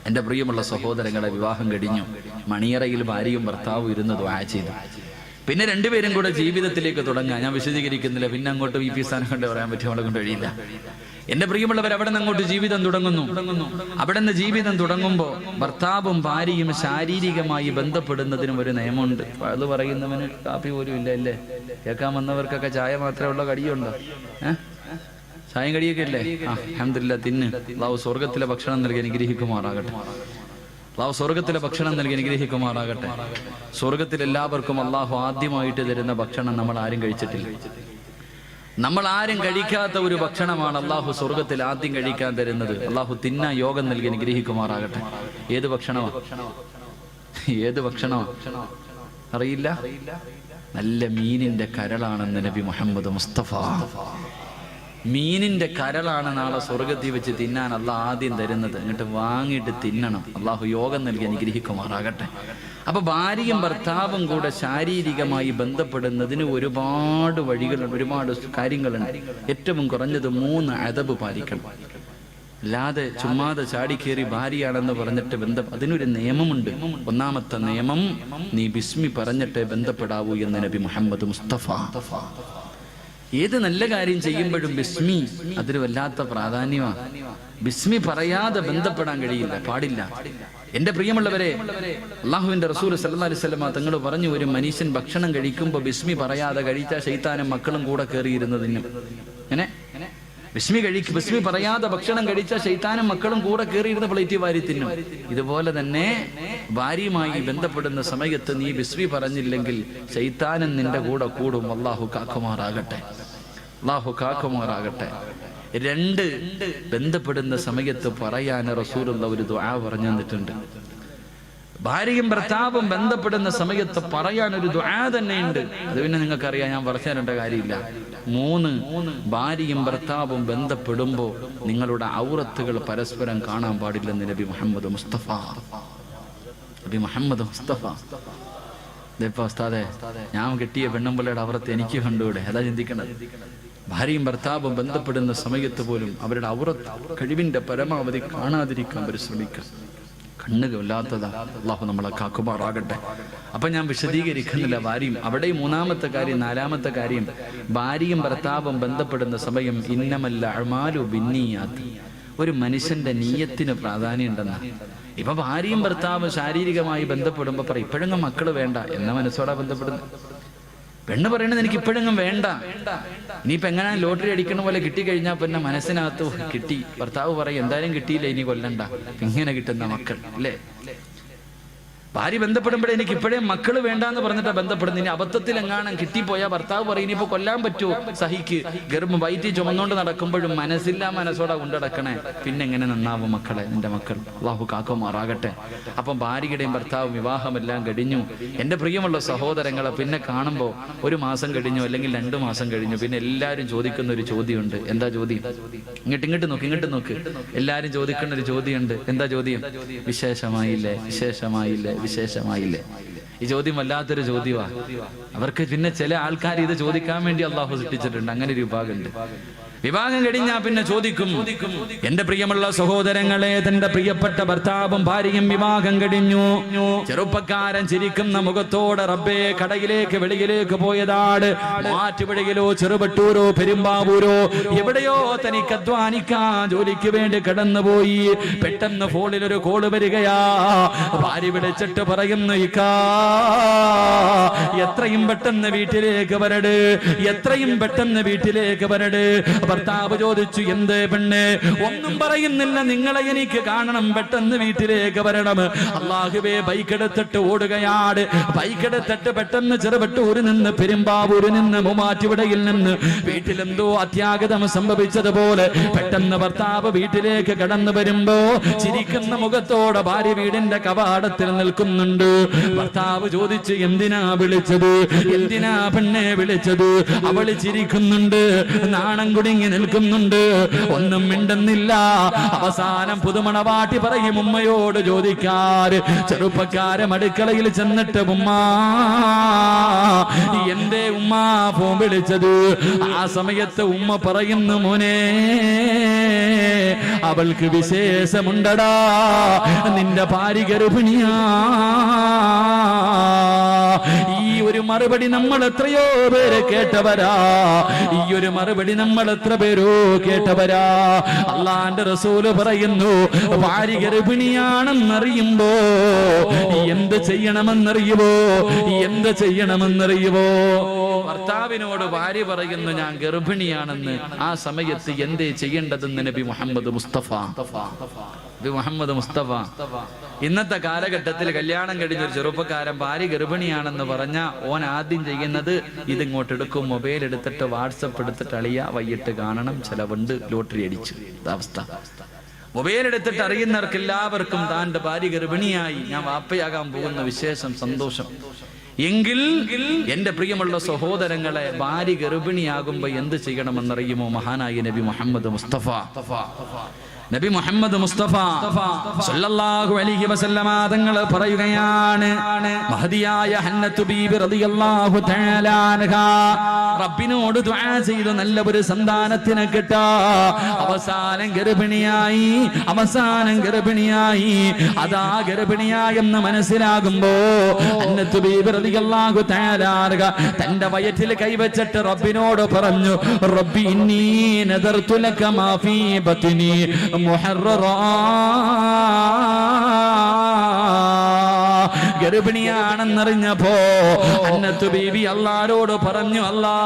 എൻ്റെ പ്രിയമുള്ള സഹോദരങ്ങളെ, വിവാഹം കഴിഞ്ഞു, മണിയറയിൽ ഭാര്യയും ഭർത്താവും ഇരുന്ന് ദുആ ചെയ്തു. പിന്നെ രണ്ടുപേരും കൂടെ ജീവിതത്തിലേക്ക് തുടങ്ങാൻ ഞാൻ വിശദീകരിക്കുന്നില്ല. പിന്നെ അങ്ങോട്ട് ഈ സ്ഥാനം കൊണ്ട് പറയാൻ പറ്റും, അവളെ കൊണ്ട് കഴിയില്ല. എന്റെ പ്രിയമുള്ളവർ, അവിടെ നിന്ന് അങ്ങോട്ട് ജീവിതം തുടങ്ങുന്നു. അവിടെ നിന്ന് ജീവിതം തുടങ്ങുമ്പോൾ ഭർത്താവും ഭാര്യയും ശാരീരികമായി ബന്ധപ്പെടുന്നതിനും ഒരു നിയമമുണ്ട്. അത് പറയുന്നവന് കാപ്പി പോലും ഇല്ല അല്ലേ? കേൾക്കാൻ വന്നവർക്കൊക്കെ ചായ മാത്രമേ ഉള്ള, കടിയുണ്ടോ? ചായയും കടിയൊക്കെ ഇല്ലേ? അൽഹംദുലില്ലാ, തിന്ന്. അല്ലാഹു സ്വർഗത്തിലെ ഭക്ഷണം നൽകി അനുഗ്രഹിക്കുമാറാകട്ടെ. അല്ലാഹു സ്വർഗത്തിലെ ഭക്ഷണം നൽകി അനുഗ്രഹിക്കുമാറാകട്ടെ. സ്വർഗത്തിൽ എല്ലാവർക്കും അല്ലാഹു ആദ്യമായിട്ട് തരുന്ന ഭക്ഷണം നമ്മൾ ആരും കഴിച്ചിട്ടില്ല. നമ്മൾ ആരും കഴിക്കാത്ത ഒരു ഭക്ഷണമാണ് അല്ലാഹു സ്വർഗത്തിൽ ആദ്യം കഴിക്കാൻ തരുന്നത്. അല്ലാഹു തിന്നാ യോഗം നൽകി അനുഗ്രഹിക്കുമാറാകട്ടെ. ഏത് ഭക്ഷണമാ? ഏത് ഭക്ഷണമാ അറിയില്ല? നല്ല മീനിന്റെ കരളാണെന്ന് നബി മുഹമ്മദ് മുസ്തഫ. മീനിന്റെ കരളാണ് നാളെ സ്വർഗത്തിൽ വെച്ച് തിന്നാൻ അല്ലാഹു ആദ്യം തരുന്നത്. എന്നിട്ട് വാങ്ങിയിട്ട് തിന്നണം. അല്ലാഹു യോഗം നൽകി അനുഗ്രഹിക്കുമാറാകട്ടെ. അപ്പൊ ഭാര്യയും ഭർത്താവും കൂടെ ശാരീരികമായി ബന്ധപ്പെടുന്നതിന് ഒരുപാട് വഴികളുണ്ട്, ഒരുപാട് കാര്യങ്ങളുണ്ട്. ഏറ്റവും കുറഞ്ഞത് 3 അദബ് പാലിക്കണം. അല്ലാതെ ചുമ്മാതെ ചാടിക്കേറി ഭാര്യയാണെന്ന് പറഞ്ഞിട്ട് അതിനൊരു നിയമമുണ്ട്. ഒന്നാമത്തെ നിയമം, നീ ബിസ്മി പറഞ്ഞിട്ടേ ബന്ധപ്പെടാവൂ എന്ന് നബി മുഹമ്മദ് മുസ്തഫ. ഏത് നല്ല കാര്യം ചെയ്യുമ്പോഴും ബിസ്മി അതൊരു വല്ലാത്ത പ്രാധാന്യമാണ്. ബിസ്മി പറയാതെ ബന്ധപ്പെടാൻ കഴിയില്ല, പാടില്ല. എന്റെ പ്രിയമുള്ളവരെ, അള്ളാഹുവിന്റെ റസൂൽ സല്ലല്ലാഹു അലൈഹി വസല്ലം തങ്ങൾ പറഞ്ഞു, ഒരു മനുഷ്യൻ ഭക്ഷണം കഴിക്കുമ്പോൾ ബിസ്മി പറയാതെ കഴിച്ച ശൈത്താനും മക്കളും കൂടെ കയറിയിരുന്നതിനും. അങ്ങനെ ബിസ്മി പറയാതെ ഭക്ഷണം കഴിച്ച ശൈത്താനും മക്കളും കൂടെ കയറിയിരുന്ന പ്ലേറ്റ് വാരി തിന്നും. ഇതുപോലെ തന്നെ ഭാര്യയുമായി ബന്ധപ്പെടുന്ന സമയത്ത് നീ ബിസ്മി പറഞ്ഞില്ലെങ്കിൽ ശൈത്താനും നിന്റെ കൂടെ കൂടും. അല്ലാഹു കാക്കുമാറാകട്ടെ, അല്ലാഹു കാക്കുമാറാകട്ടെ. 2 ബന്ധപ്പെടുന്ന സമയത്ത് പറയാൻ റസൂലുള്ള ഒരു ദുആ പറഞ്ഞു തന്നിട്ടുണ്ട്. ഭാര്യയും ഭർത്താവും ബന്ധപ്പെടുന്ന സമയത്ത് പറയാൻ ഒരു ദുആ തന്നെയുണ്ട്. അത് പിന്നെ നിങ്ങൾക്കറിയാം, ഞാൻ പറഞ്ഞു തരേണ്ട കാര്യമില്ല. 3 ഭാര്യയും ഭർത്താവും ബന്ധപ്പെടുമ്പോൾ നിങ്ങളുടെ ഔറത്തുകൾ പരസ്പരം കാണാൻ പാടില്ലെന്ന് നബി മുഹമ്മദ് മുസ്തഫ. നബി മുഹമ്മദ് മുസ്തഫ. ഇതിപ്പോ ഉസ്താദേ, ഞാൻ കെട്ടിയ പെണ്ണുമ്പിള്ളയുടെ ഔറത്ത് എനിക്ക് കണ്ടുകൂടെ? അതാ ചിന്തിക്കണത്. ഭാര്യയും ഭർത്താവും ബന്ധപ്പെടുന്ന സമയത്ത് പോലും അവരുടെ ഔറത്ത് കഴിവിന്റെ പരമാവധി കാണാതിരിക്കാൻ പരിശ്രമിക്കുക. കണ്ണുക വല്ലാത്തതാ. അല്ലാഹു നമ്മളെ കാക്കുമാറാകട്ടെ. അപ്പൊ ഞാൻ വിശദീകരിക്കുന്നില്ല. ഭാര്യയും അവിടെ 3-ാമത്തെ കാര്യം, 4-ാമത്തെ കാര്യം, ഭാര്യയും ഭർത്താവും ബന്ധപ്പെടുന്ന സമയം ഇന്നമല്ല അഅ്മാലു ബിന്നിയാത്ത്. ഒരു മനുഷ്യന്റെ നീയത്തിന് പ്രാധാന്യം ഉണ്ടെന്ന. ഇപ്പൊ ഭാര്യയും ഭർത്താവും ശാരീരികമായി ബന്ധപ്പെടുമ്പോ പറയും ഇപ്പോഴെങ്ങും മക്കള് വേണ്ട എന്ന മനസ്സോടാ ബന്ധപ്പെടുന്നത്. പെണ്ണ് പറയണത് എനിക്ക് ഇപ്പോഴെങ്ങും വേണ്ട, ഇനിയിപ്പോ എങ്ങനെ ലോട്ടറി അടിക്കണ പോലെ കിട്ടിക്കഴിഞ്ഞാൽ പിന്നെ മനസ്സിനകത്ത് കിട്ടി. ഭർത്താവ് പറയും എന്തായാലും കിട്ടിയില്ല, ഇനി കൊല്ലണ്ട. ഇങ്ങനെ കിട്ടുന്ന മക്കൾ അല്ലേ? ഭാര്യ ബന്ധപ്പെടുമ്പോഴേ എനിക്ക് ഇപ്പോഴേ മക്കള് വേണ്ടാന്ന് പറഞ്ഞിട്ടാ ബന്ധപ്പെടുന്നത്. ഇനി അബദ്ധത്തിൽ എങ്ങാനും കിട്ടിപ്പോയാൽ ഭർത്താവ് പറയും ഇനിയിപ്പോ കൊല്ലാൻ പറ്റുമോ, സഹിക്ക്. ഗർഭം വയറ്റി ചുമന്നുകൊണ്ട് നടക്കുമ്പോഴും മനസ്സില്ലാ മനസ്സോടെ കൊണ്ടടക്കണേ. പിന്നെ എങ്ങനെ നന്നാവും മക്കളെ, എന്റെ മക്കൾ? അല്ലാഹു കാക്കുമാറാകട്ടെ. അപ്പം ഭാര്യയുടെയും ഭർത്താവും വിവാഹമെല്ലാം കഴിഞ്ഞു. എന്റെ പ്രിയമുള്ള സഹോദരങ്ങളെ, പിന്നെ കാണുമ്പോൾ 1 മാസം കഴിഞ്ഞു അല്ലെങ്കിൽ 2 മാസം കഴിഞ്ഞു, പിന്നെ എല്ലാവരും ചോദിക്കുന്ന ഒരു ചോദ്യമുണ്ട്. എന്താ ചോദ്യം? ഇങ്ങോട്ട് നോക്ക്. എല്ലാരും ചോദിക്കുന്ന ഒരു ചോദ്യമുണ്ട്. എന്താ ചോദ്യം? വിശേഷമായില്ലേ? ഈ ചോദ്യം വല്ലാത്തൊരു ചോദ്യമാണ്. അവർക്ക് പിന്നെ ചില ആൾക്കാർ ഇത് ചോദിക്കാൻ വേണ്ടി അള്ളാഹു സൃഷ്ടിച്ചിട്ടുണ്ട്. അങ്ങനെ ഒരു വിഭാഗമുണ്ട്. വിവാഹം കഴിഞ്ഞാൽ പിന്നെ ചോദിക്കും. എന്റെ പ്രിയമുള്ള സഹോദരങ്ങളെ, തന്റെ പ്രിയപ്പെട്ട ഭർത്താവും ഭാര്യയും വിവാഹം കഴിഞ്ഞു. ചെറുപ്പക്കാരൻ ചിരിക്കുന്ന മുഖത്തോടെ റബ്ബേ കടയിലേക്ക് വെളിയിലേക്ക് പോയതാണ്. മാറ്റുപുഴയിലോ ചെറുവട്ടൂരോ പെരുമ്പാവൂരോ എവിടെയോ തനിക്ക് അധ്വാനിക്കാൻ ജോലിക്ക് വേണ്ടി കടന്നുപോയി. പെട്ടെന്ന് ഫോണിൽ ഒരു കോള് വരികയാ. ഭാര്യ വിളിച്ചിട്ട് പറയുന്നു, ഇക്കാ എത്രയും പെട്ടെന്ന് വീട്ടിലേക്ക് വരട്, എത്രയും പെട്ടെന്ന് വീട്ടിലേക്ക് വരട്. ഭർത്താവ് ചോദിച്ചു, എന്തേ പെണ്ണ്? ഒന്നും പറയുന്നില്ല, നിങ്ങളെ എനിക്ക് കാണണം, പെട്ടെന്ന് വീട്ടിലേക്ക് വരണം. അല്ലാഹുവേ, ബൈക്കെടുത്തിട്ട് ഓടുകയാണ്. ബൈക്കെടുത്തിട്ട് പെട്ടെന്ന് ചെറുവട്ടൂരിൽ നിന്ന് പെരുമ്പാവൂരിൽ നിന്ന് മൂവാറ്റുപുഴയിൽ നിന്ന് വീട്ടിലെന്തോ അത്യാഗതം സംഭവിച്ചതുപോലെ പെട്ടെന്ന് ഭർത്താവ് വീട്ടിലേക്ക് കടന്നു വരുമ്പോ ചിരിക്കുന്ന മുഖത്തോടെ ഭാര്യ വീടിന്റെ കവാടത്തിൽ നിൽക്കുന്നുണ്ട്. ഭർത്താവ് ചോദിച്ചു, എന്തിനാ വിളിച്ചത്? എന്തിനാ പെണ്ണെ വിളിച്ചത്? അവള് ചിരിക്കുന്നുണ്ട്, നാണം കുടുങ്ങി നിൽക്കുന്നുണ്ട്, ഒന്നും മിണ്ടുന്നില്ല. അവസാനം പുതുമണവാട്ടി പറയും ഉമ്മയോട് ചോദിക്കാറ്. ചെറുപ്പക്കാരൻ അടുക്കളയിൽ ചെന്നിട്ട്, ഉമ്മാ എന്റെ ഉമ്മ ഫോൺ വിളിച്ചത്? ആ സമയത്ത് ഉമ്മ പറയുന്നു, മോനെ അവൾക്ക് വിശേഷമുണ്ടടാ, നിന്റെ ഭാര്യ ഗർഭിണിയാ. ഈ ഒരു മറുപടി നമ്മൾ എത്രയോ പേര് കേട്ടവരാ. ഈ ഒരു മറുപടി നമ്മൾ എത്ര പേരോ കേട്ടവരാ. അള്ളാന്റെ റസൂല് പറയുന്നു, ഭാര്യ ഗർഭിണിയാണെന്നറിയുമ്പോ എന്ത് ചെയ്യണമെന്നറിയുമോ? ഭർത്താവിനോട് ഭാര്യ പറയുന്നു, ഞാൻ ഗർഭിണിയാണെന്ന്. ആ സമയത്ത് എന്തേ ചെയ്യേണ്ടതെന്ന് നബി മുഹമ്മദ് മുസ്തഫ. ഇന്നത്തെ കാലഘട്ടത്തിൽ കല്യാണം കഴിഞ്ഞൊരു ചെറുപ്പക്കാരൻ ഭാര്യ ഗർഭിണിയാണെന്ന് പറഞ്ഞ ഓൻ ആദ്യം ചെയ്യുന്നത് ഇതിങ്ങോട്ട് എടുക്കും, മൊബൈൽ എടുത്തിട്ട് വാട്സപ്പ് എടുത്തിട്ട് അളിയ വൈകിട്ട് കാണണം, ചെലവുണ്ട്, ലോട്ടറി അടിച്ചു. അവസ്ഥ. മൊബൈൽ എടുത്തിട്ട് അറിയുന്നവർക്ക് എല്ലാവർക്കും താൻ്റെ ഭാര്യ ഗർഭിണിയായി, ഞാൻ വാപ്പയാകാൻ പോകുന്ന വിശേഷം, സന്തോഷം. എങ്കിൽ എന്റെ പ്രിയമുള്ള സഹോദരങ്ങളെ, ഭാര്യ ഗർഭിണിയാകുമ്പോ എന്ത് ചെയ്യണമെന്നറിയുമോ? മഹാനായ നബി മുഹമ്മദ് മുസ്തഫ നബി മുഹമ്മദ് മുസ്തഫ സല്ലല്ലാഹു അലൈഹി വസല്ലമ തങ്ങൾ പറയുകയാണ്, മഹദിയായ ഹന്നത്തു ബീബി റളിയല്ലാഹു തആല അൻഹാ റബ്ബിനോട് ദുആ ചെയ്തു നല്ല ഒരു സന്താനത്തിനെ കിട്ടാ. അവസാനം ഗർഭിണിയായി. അതാ ഗർഭിണിയായെന്ന് മനസ്സിലാകുമ്പോ ഹന്നത്തു ബീബി റളിയല്ലാഹു തആല അൻഹാ തന്റെ വയറ്റിൽ കൈവച്ചിട്ട് റബ്ബിനോട് പറഞ്ഞു, റബ്ബി ഇന്നി നദർതു ലക മാ ഫീ ബത്നി മുഹററാ. ഗർഭിണിയാണെന്നറിഞ്ഞപ്പോ ഹന്നത്തു ബീബി അല്ലാഹുവോട് പറഞ്ഞു, അല്ലാ,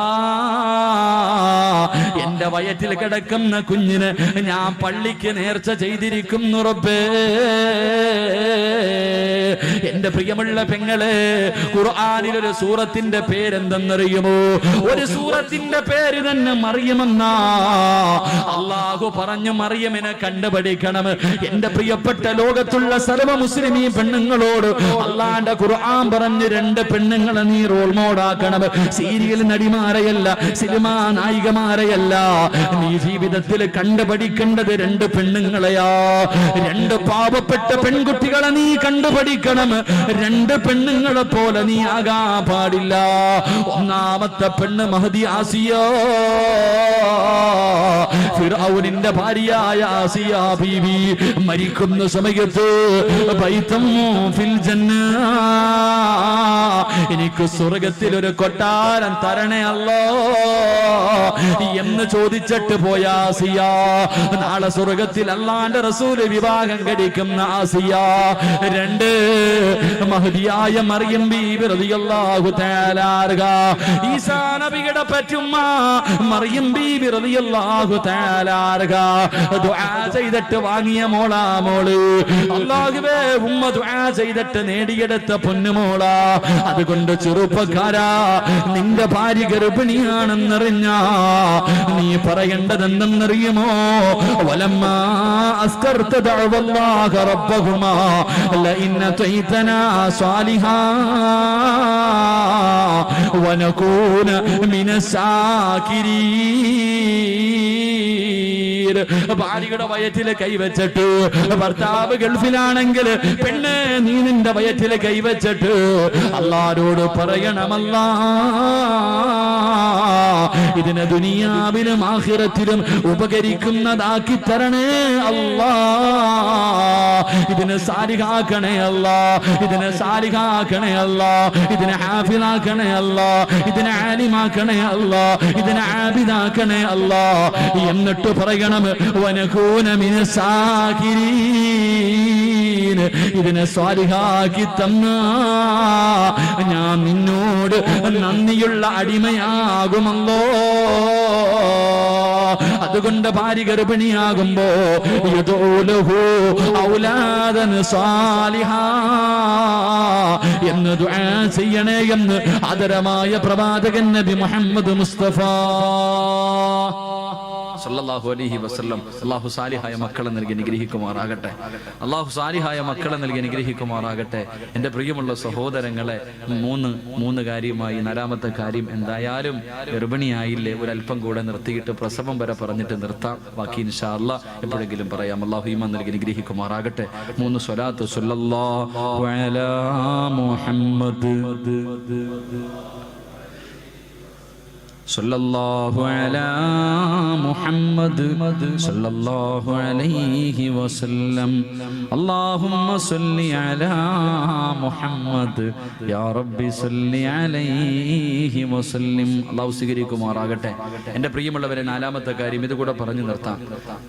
എന്റെ വയറ്റിൽ കിടക്കുന്ന കുഞ്ഞിന് ഞാൻ പള്ളിക്ക് നേർച്ച ചെയ്തിരിക്കുന്നു റബ്ബേ. എന്റെ പ്രിയമുള്ള പെങ്ങളെ, ഖുർആനിൽ ഒരു സൂറത്തിന്റെ പേരെന്തെന്നറിയുമോ? ഒരു സൂറത്തിന്റെ പേര് തന്നെ മറിയമെന്നാ. അല്ലാഹു പറഞ്ഞു, മറിയമിനെ കണ്ടുപഠിക്കണം. എന്റെ പ്രിയപ്പെട്ട ലോകത്തുള്ള സർവ്വ മുസ്ലിമീ പെണ്ണുങ്ങളോട് അള്ളാന്റെ ഖുർആൻ പറഞ്ഞു, 2 പെണ്ണുങ്ങളെ നീ റോൾ മോഡാക്കണം. സീരിയൽ നടിമാരെയല്ല, സിനിമാ നായികമാരെയല്ല, നീ ജീവിതത്തിൽ കണ്ടുപഠിക്കേണ്ടത് 2 പെണ്ണുങ്ങളെയാ. 2 പാവപ്പെട്ട പെൺകുട്ടികളെ നീ കണ്ടുപഠിക്കണം. 2 പെണ്ണുങ്ങളെ പോലെ നീ ആകാൻ പാടില്ല. ഒന്നാമത്തെ പെണ്ണ് മഹദി ആസിയ, ഫിർഔനിന്റെ ഭാര്യയായ ആസിയ ബീവി മരിക്കുന്ന സമയത്ത് ബൈതം ഫിൽ ജന്ന, എനിക്ക് സ്വർഗത്തിൽ ഒരു കൊട്ടാരം തരണേ അല്ലോ എന്ന് ചോദിച്ചിട്ട് പോയ ആസിയ, നാളെ സ്വർഗത്തിൽ അല്ലാഹുവിന്റെ റസൂൽ വിവാഹം കഴിക്കുന്ന ആസിയ. 2 മഹദിയായ മറിയം ബീബി റളിയല്ലാഹു തആല അൻഹാ, ഈസാ നബിയുടെ പറ്റുമ്മ മറിയം ബീബി റളിയല്ലാഹു തആല അൻഹാ ദുആ ചെയ്തിട്ട് വാങ്ങിയ മോളാ മോള്. അല്ലാഹുവേ, ഉമ്മ ദുആ ചെയ്തിട്ട് നേടിയെടുത്ത പൊന്നുമോള. അതുകൊണ്ട് ചെറുപ്പക്കാരാ, നിന്റെ ഭാര്യ ഗർഭിണിയാണെന്നറിഞ്ഞ നീ പറയേണ്ടത് എന്തെന്നറിയുമോ? വലമ്മാ അസ്കർത ദഅവല്ലാഹ റബ്ബഹുമാ ലഇൻ അതൈതനാ സ്വാലിഹാ വനകൂന മിനസ്സാകിരീൻ. ഭാര്യയുടെ വയറ്റിൽ കൈവച്ചിട്ട്, ഭർത്താവ് ഗൾഫിലാണെങ്കിൽ പെണ്ണ് നീ നിന്റെ വയറ്റിൽ കൈവച്ചിട്ട് അല്ലാഹുവോട് പറയണമല്ലാ, ഇതിനെ ദുനിയാവിലും ആഖിറത്തിലും ഉപകരിക്കുന്നതാക്കി തരണേ അല്ലാ, ഇതിനെ സാലിഹാക്കണേ അല്ലാ, ഇതിനെ സാലിഹാക്കണേ അല്ലാ, ഇതിനെ ഹാഫിളാക്കണേ അല്ലാ, ഇതിനെ ആലിമാക്കണേ അല്ലാ, ഇതിനെ ആബിദാക്കണേ അല്ലാ. എന്നിട്ട് പറയണം, വനകൂന മിനസ്സാകിരീൻ, ഇതിനെ സ്വാലിഹാക്കി തന്ന ഞാൻ നിന്നോട് നന്ദിയുള്ള അടിമയാകുമല്ലോ. അതുകൊണ്ട് ഭാര്യ ഗർഭിണിയാകുമ്പോ യദൂലഹു ഔലാദൻ സാലിഹാ എന്ന് ദുആ ചെയ്യണേ എന്ന് ആദരമായ പ്രവാചകൻ നബി മുഹമ്മദ് മുസ്തഫ സല്ലല്ലാഹു അലൈഹി വസല്ലം. അല്ലാഹു സാലിഹായ മക്കളെ നൽകി അനുഗ്രഹിക്കുമാറാകട്ടെ. അല്ലാഹു സാലിഹായ മക്കളെ നൽകി അനുഗ്രഹിക്കുമാറാകട്ടെ. എൻ്റെ പ്രിയമുള്ള സഹോദരങ്ങളെ, മൂന്ന് കാര്യമായി 4ാമത്തെ കാര്യം, എന്തായാലും ഗർഭിണിയായില്ലേ, ഒരല്പം കൂടെ നിർത്തിയിട്ട് പ്രസവം വരെ പറഞ്ഞിട്ട് നിർത്താം. ബാക്കി ഇൻഷാ അല്ലാഹ് എപ്പോഴെങ്കിലും പറയാം. അല്ലാഹു ഈമാൻ നൽകി അനുഗ്രഹിക്കുമാറാകട്ടെ. 3 സ്വലാത്ത് സല്ലല്ലാഹു അലാ മുഹമ്മദ് സല്ലല്ലാഹു അലാ മുഹമ്മദ് സല്ലല്ലാഹു അലൈഹി വസല്ലം. അല്ലാഹുമ്മ സല്ലി അലാ മുഹമ്മദ് യാ റബ്ബി സല്ലി അലൈഹി വസല്ലം. അല്ലാഹു സ്വീകരിക്കുമാറാകട്ടെ. എൻ്റെ പ്രിയമുള്ളവരെ, 4ാമത്തെ കാര്യം ഇതുകൂടെ പറഞ്ഞു നിർത്താം.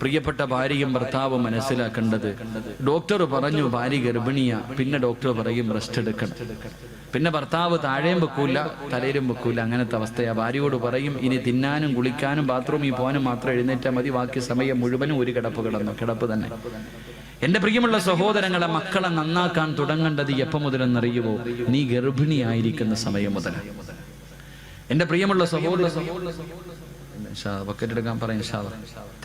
പ്രിയപ്പെട്ട ഭാര്യയും ഭർത്താവും മനസ്സിലാക്കേണ്ടത്, ഡോക്ടർ പറഞ്ഞു ഭാര്യ ഗർഭിണിയ, പിന്നെ ഡോക്ടർ പറയും റെസ്റ്റ് എടുക്കണം. പിന്നെ ഭർത്താവ് താഴെയും വെക്കൂല തലയിലും വെക്കൂല, അങ്ങനത്തെ അവസ്ഥയാ. ഭാര്യയോട് പറയും, ഇനി തിന്നാനും കുളിക്കാനും ബാത്റൂമിൽ പോകാനും മാത്രം എഴുന്നേറ്റാൽ മതി, ബാക്കി സമയം മുഴുവനും ഒരു കിടപ്പ് തന്നെ. എന്റെ പ്രിയമുള്ള സഹോദരങ്ങളെ, മക്കളെ നന്നാക്കാൻ തുടങ്ങേണ്ടത് എപ്പോൾ മുതലെന്നറിയുമോ? നീ ഗർഭിണിയായിരിക്കുന്ന സമയം മുതൽ. എന്റെ പ്രിയമുള്ള സഹോദര ബക്കറ്റ് എടുക്കാൻ പറയും.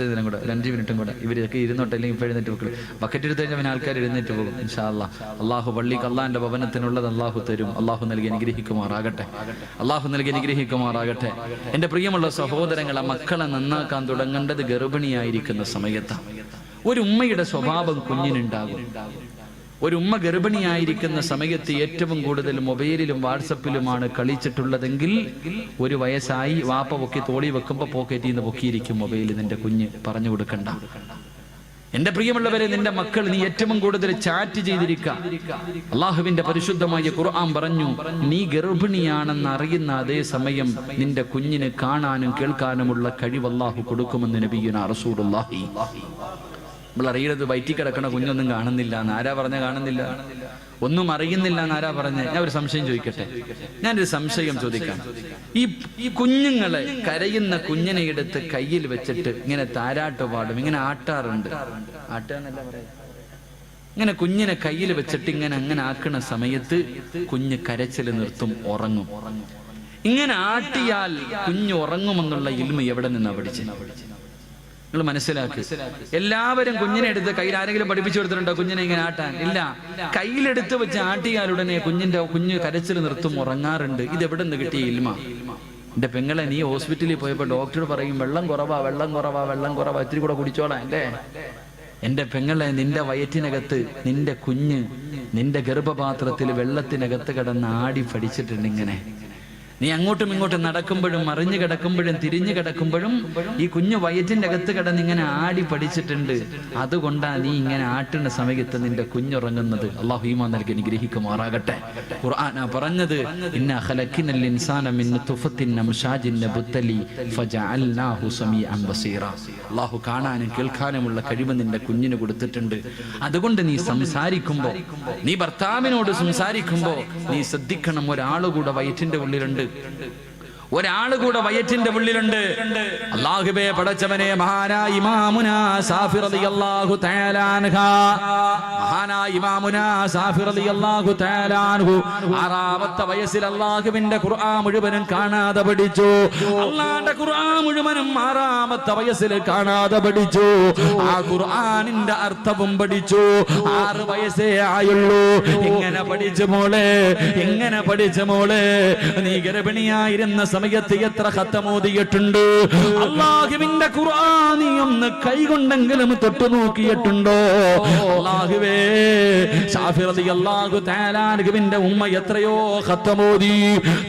ഇതിനും കൂടെ 5 മിനിറ്റും കൂടെ ഇവരൊക്കെ ഇരുന്നോട്ടെ, അല്ലെങ്കിൽ ഇപ്പോൾ എഴുന്നേറ്റ് വെക്കും. ബക്കറ്റ് എടുത്ത് കഴിഞ്ഞാൽ ആൾക്കാർ എഴുന്നേറ്റ് പോകും. ഇൻഷാ അല്ലാഹ്. അള്ളാഹു പള്ളിക്ക് അള്ളാഹിന്റെ ഭവനത്തിനുള്ളത് അള്ളാഹു തരും. അള്ളാഹു നൽകി അനുഗ്രഹിക്കുമാറാകട്ടെ. അള്ളാഹു നൽകി അനുഗ്രഹിക്കുമാറാകട്ടെ. എൻ്റെ പ്രിയമുള്ള സഹോദരങ്ങളെ, മക്കളെ നന്നാക്കാൻ തുടങ്ങേണ്ടത് ഗർഭിണിയായിരിക്കുന്ന സമയത്താണ്. ഒരു ഉമ്മയുടെ സ്വഭാവം കുഞ്ഞിനുണ്ടാകും. ഒരു ഉമ്മ ഗർഭിണിയായിരിക്കുന്ന സമയത്ത് ഏറ്റവും കൂടുതൽ മൊബൈലിലും വാട്സപ്പിലുമാണ് കളിച്ചിട്ടുള്ളതെങ്കിൽ 1 വയസ്സായി വാപ്പ പൊക്കി തോളി വെക്കുമ്പോ പോക്കറ്റിൽ നിന്ന് പൊക്കിയിരിക്കും മൊബൈൽ. നിന്റെ കുഞ്ഞ് പറഞ്ഞു കൊടുക്കണ്ട. എന്റെ പ്രിയമുള്ളവരെ, നിന്റെ മക്കൾ നീ ഏറ്റവും കൂടുതൽ ചാറ്റ് ചെയ്തിരിക്കുക. അള്ളാഹുവിന്റെ പരിശുദ്ധമായ ഖുർആൻ പറഞ്ഞു, നീ ഗർഭിണിയാണെന്ന് അറിയുന്ന അതേ സമയം നിന്റെ കുഞ്ഞിന് കാണാനും കേൾക്കാനുമുള്ള കഴിവ് അള്ളാഹു കൊടുക്കുമെന്ന് നബിയുനാ റസൂലുള്ളാഹി. നമ്മൾ അറിയുന്നത് വയറ്റിൽ കിടക്കണ കുഞ്ഞൊന്നും കാണുന്നില്ല എന്നാരാ പറഞ്ഞ? കാണുന്നില്ല, ഒന്നും അറിയുന്നില്ല എന്നാരാ പറഞ്ഞ? ഞാൻ ഒരു സംശയം ചോദിക്കട്ടെ, ഞാനൊരു സംശയം ചോദിക്കാം. ഈ കുഞ്ഞുങ്ങളെ, കരയുന്ന കുഞ്ഞിനെ എടുത്ത് കയ്യിൽ വെച്ചിട്ട് ഇങ്ങനെ താരാട്ട് പാടും, ഇങ്ങനെ ആട്ടാറുണ്ട്. ആട്ടാന്നല്ല പറയാ, ഇങ്ങനെ കുഞ്ഞിനെ കയ്യിൽ വെച്ചിട്ട് ഇങ്ങനെ ആക്കണ സമയത്ത് കുഞ്ഞ് കരച്ചിൽ നിർത്തും, ഉറങ്ങും. ഇങ്ങനെ ആട്ടിയാൽ കുഞ്ഞ് ഉറങ്ങുമെന്നുള്ള ഇൽമ എവിടെ നിന്നാ പഠിച്ചത്? നിങ്ങൾ മനസ്സിലാക്കി. എല്ലാവരും കുഞ്ഞിനെ എടുത്ത് കയ്യിൽ ആരെങ്കിലും പഠിപ്പിച്ചു കൊടുത്തിട്ടുണ്ടോ കുഞ്ഞിനെ ഇങ്ങനെ ആട്ടാൻ? ഇല്ല. കയ്യിലെടുത്ത് വെച്ച് ആട്ടിയാലുടനെ കുഞ്ഞ് കരച്ചിൽ നിർത്തും, ഉറങ്ങാറുണ്ട്. ഇത് എവിടെ നിന്ന് കിട്ടിയ ഇൽമ? എന്റെ പെങ്ങളെ, നീ ഹോസ്പിറ്റലിൽ പോയപ്പോ ഡോക്ടർ പറയും വെള്ളം കുറവാ, ഇത്തിരി കൂടെ കുടിച്ചോളാം. എന്റെ പെങ്ങളെ, നിന്റെ വയറ്റിനകത്ത് നിന്റെ കുഞ്ഞ് നിന്റെ ഗർഭപാത്രത്തിൽ വെള്ളത്തിനകത്ത് കിടന്ന് ആടി പഠിച്ചിട്ടുണ്ട്. ഇങ്ങനെ നീ അങ്ങോട്ടും ഇങ്ങോട്ടും നടക്കുമ്പോഴും മറിഞ്ഞു കിടക്കുമ്പോഴും തിരിഞ്ഞു കിടക്കുമ്പോഴും ഈ കുഞ്ഞു വയറ്റിന്റെ അകത്ത് കിടന്ന് ഇങ്ങനെ ആടി പഠിച്ചിട്ടുണ്ട്. അതുകൊണ്ടാ നീ ഇങ്ങനെ ആട്ടുന്ന സമയത്ത് നിന്റെ കുഞ്ഞുറങ്ങുന്നത്. അല്ലാഹു ഈമാൻ നൽകി അനുഗ്രഹിക്കുമാറാകട്ടെ. ഖുർആനാ പറഞ്ഞത്, ഇന്നാ ഖലഖനൽ ഇൻസാന മിൻ നുത്ഫത്തിൻ അംശാജിൻ നബ്തലി ഫജഅൽനാഹു സമീഅൻ ബസീറ. അല്ലാഹു കാണാനും കേൾക്കാനുമുള്ള കഴിവ് നിന്റെ കുഞ്ഞിന് കൊടുത്തിട്ടുണ്ട്. അതുകൊണ്ട് നീ സംസാരിക്കുമ്പോ, നീ ഭർത്താവിനോട് സംസാരിക്കുമ്പോ നീ ശ്രദ്ധിക്കണം, ഒരാളുകൂടെ വയറ്റിന്റെ ഉള്ളിലുണ്ട്, ഒരാളുകൂടെ വയറ്റിന്റെ ഉള്ളിലുണ്ട്. അല്ലാഹുവേ പടച്ചവനെ, മഹാനായ ഇമാമുനാ സാഫി റളിയല്ലാഹു തആല അൻഹു, മഹാനായ ഇമാമുനാ സാഫി റളിയല്ലാഹു തആല അൻഹു 6ാമത്തെ വയസ്സിൽ അല്ലാഹുവിന്റെ ഖുർആൻ മുഴുവനും കാണാതെ പഠിച്ചു. അല്ലാഹുവിന്റെ ഖുർആൻ മുഴുവനും 6ാമത്തെ വയസ്സിൽ കാണാതെ പഠിച്ചു. ആ ഖുർആനിന്റെ അർത്ഥവും പഠിച്ചു. 6 വയസ്സേ ആയുള്ളൂ. എങ്ങനെ പഠിച്ചു മോളെ, എങ്ങനെ പഠിച്ചു മോളെ? നീ ഗർഭിണിയായിരുന്ന സമയത്ത് എത്ര ഖത്തം ഓതിയിട്ടുണ്ട്? അല്ലാഹുവിന്റെ ഖുർആൻ നീ ഒന്ന് കൈകൊണ്ടെങ്കിലും തൊട്ടു നോക്കിയിട്ടുണ്ടോ? അല്ലാഹുവേ, ശാഫി റളിയല്ലാഹു തആല അൻഹുവിന്റെ ഉമ്മ എത്രയോ ഖത്തം ഓതി.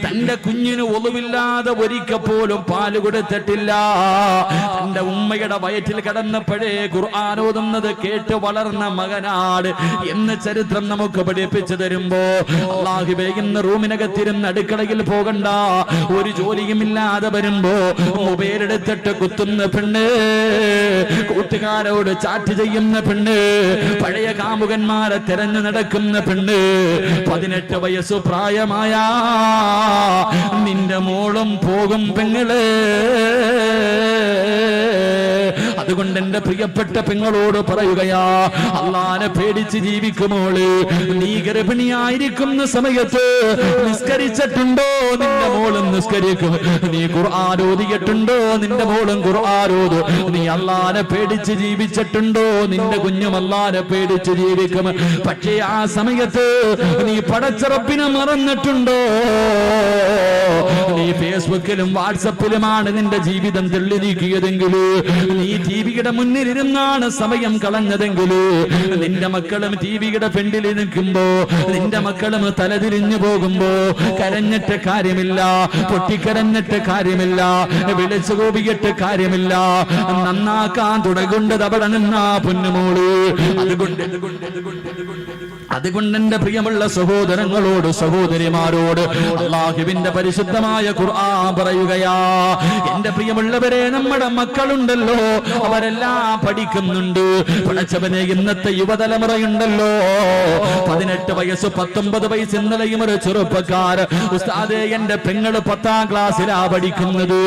തന്റെ കുഞ്ഞിന് ഒളുവില്ലാതെ ഒരിക്കൽ പോലും പാല് കൊടുത്തിട്ടില്ല. തന്റെ ഉമ്മയുടെ വയറ്റിൽ കിടന്നപ്പോഴേ ഖുർആൻ ഓതുന്നത് കേട്ട് വളർന്ന മകനാട് എന്ന് ചരിത്രം നമുക്ക് പഠിപ്പിച്ചു തരുമ്പോ, അല്ലാഹുവേ, ഇന്ന് റൂമിനകത്തിരുന്ന് അടുക്കളയിൽ പോകണ്ട, ഒരു ജോലിയുമില്ലാതെ വരുമ്പോ മൊബൈൽ എടുത്തിട്ട് കുത്തുന്ന പെണ്ണ്, കൂട്ടുകാരോട് ചാറ്റ് ചെയ്യുന്ന പെണ്ണ്, പഴയ കാമുകന്മാരെ തെരഞ്ഞു നടക്കുന്ന പെണ്ണ്, 18 വയസ്സു പ്രായമായ നിന്റെ മോളും പോകും പെങ്ങളെ. അതുകൊണ്ട് എന്റെ പ്രിയപ്പെട്ട പെങ്ങളോട് പറയുകയാ, അള്ളാനെ പേടിച്ച് ജീവിക്കുമോള്. നീ ഗർഭിണിയായിരിക്കുന്ന സമയത്ത് നിസ്കരിച്ചിട്ടുണ്ടോ? നിന്റെ മോളും നിസ്കരിക്കും. നീ ഖുർആൻ ഓതിയിട്ടുണ്ടോ? നിന്റെ മോളും ഖുർആൻ ഓതും. നീ അള്ളാനെ പേടിച്ച് ജീവിച്ചിട്ടുണ്ടോ? നിന്റെ കുഞ്ഞും അള്ളാനെ പേടിച്ച് ജീവിക്കും. പക്ഷേ ആ സമയത്ത് നീ പടച്ച റബ്ബിനെ മറന്നിട്ടുണ്ടോ? നീ ഫേസ്ബുക്കിലും വാട്സപ്പിലുമാണ് നിന്റെ ജീവിതം തെള്ളി നീക്കിയതെങ്കിൽ, നീ ടിവിയുടെ മുന്നിലിരുന്നാണ് സമയം കളഞ്ഞതെങ്കിൽ, നിന്റെ മക്കളും ടിവിയുടെ പെണ്ടിൽ നിൽക്കുമ്പോ, നിന്റെ മക്കളും തലതിരിഞ്ഞു പോകുമ്പോ കരഞ്ഞിട്ട് കാര്യമില്ല, പൊട്ടിക്കരഞ്ഞിട്ട് കാര്യമില്ല, വിളിച്ചു കൂപിയിട്ട് കാര്യമില്ല. നന്നാക്കാൻ തുടങ്ങേണ്ടത് അവിടെ നിന്നാ പൊന്നുമോള്. അതുകൊണ്ട് എന്റെ പ്രിയമുള്ള സഹോദരങ്ങളോട് സഹോദരിമാരോട് അല്ലാഹുവിന്റെ പരിശുദ്ധമായ ഖുർആൻ പറയുകയാ, എന്റെ പ്രിയമുള്ളവരെ, നമ്മുടെ മക്കളുണ്ടല്ലോ, അവരെല്ലാം പഠിക്കുന്നുണ്ട്. പഠിച്ചവനെ, ഇന്നത്തെ യുവതലമുറയുണ്ടല്ലോ, 18 വയസ്സ് 19 വയസ്സ്. ഇന്നലെയും ഒരു ചെറുപ്പക്കാർ, ഉസ്താദേ, എന്റെ പെങ്ങള് 10ാം ക്ലാസ്സിലാ പഠിക്കുന്നത്.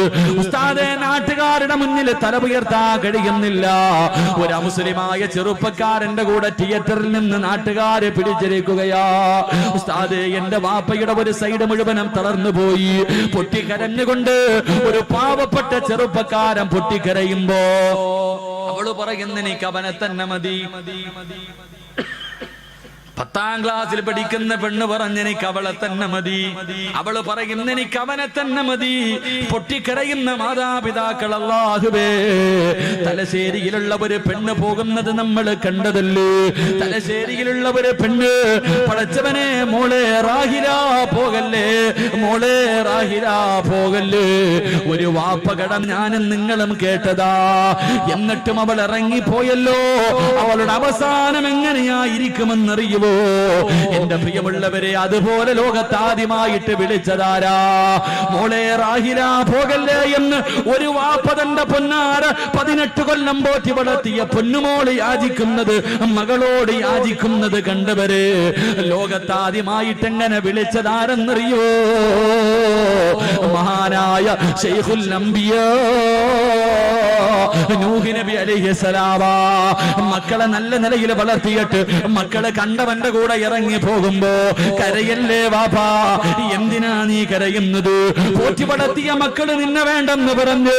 ഉസ്താദേ, നാട്ടുകാരുടെ മുന്നിൽ തല ഉയർത്താൻ കഴിയുന്നില്ല. ഒരു മുസ്ലിമായ ചെറുപ്പക്കാരന്റെ കൂടെ തിയേറ്ററിൽ നിന്ന് നാട്ടുകാരെ പിടിച്ചിരിക്കുകയാ. ഉസ്താദേ, എന്റെ വാപ്പയുടെ ഒരു സൈഡ് മുഴുവനും തളർന്നു പോയി. പൊട്ടിക്കരഞ്ഞുകൊണ്ട് ഒരു പാവപ്പെട്ട ചെറുപ്പക്കാരൻ പൊട്ടിക്കരയുമ്പോ അവള് പറയുന്ന, എനിക്ക് അവനെ തന്നെ മതി. 10ാം ക്ലാസ്സിൽ പഠിക്കുന്ന പെണ്ണ് പറഞ്ഞെനിക്ക് അവളെ തന്നെ മതി. അവള് പറയുന്ന എനിക്ക് അവനെ തന്നെ മതി. പൊട്ടിക്കരയുന്ന മാതാപിതാക്കൾ, അല്ലാഹുവേ, തലശ്ശേരിയിലുള്ള ഒരു പെണ്ണ് പോകുന്നത് നമ്മൾ കണ്ടതല്ലേ? തലശ്ശേരിയിലുള്ള ഒരു പെണ്ണ്, പടച്ചവനെ, മോളെ റാഹില പോകല്ലേ, മോളെ റാഹില പോകല്ലേ. ഒരു വാപ്പ കടം ഞാനും നിങ്ങളും കേട്ടതാ. എന്നിട്ടും അവൾ ഇറങ്ങിപ്പോയല്ലോ. അവളുടെ അവസാനം എങ്ങനെയായിരിക്കുമെന്നറിയുമോ? എന്റെ പ്രിയമുള്ളവരെ, അതുപോലെ ലോകത്താദ്യമായിട്ട് വിളിച്ചതാരാ? മോളെ റാഹില പോകല്ലേ എന്ന് ഒരു വാപ്പ തന്റെ പൊന്നാര 18 കൊല്ലം പോറ്റി വളർത്തിയ പൊന്നുമോള് യാചിക്കുന്നത്, മകളോട് യാചിക്കുന്നത് കണ്ടവര് ലോകത്താദ്യമായിട്ട് എങ്ങനെ വിളിച്ചതാരെന്നറിയോ? മഹാനായ ശൈഖുൽ അംബിയാ നൂഹ് നബി അലൈഹിസ്സലാം. മക്കളെ നല്ല നിലയിൽ വളർത്തിയിട്ട് മക്കളെ കണ്ടവന്റെ കൂടെ ഇറങ്ങി പോകുമ്പോ കരയല്ലേ വാപ്പാ? എന്തിനാ നീ കരയുന്നത്? പോറ്റി വളർത്തിയ മക്കള് നിന്നെ വേണ്ടെന്ന് പറഞ്ഞ്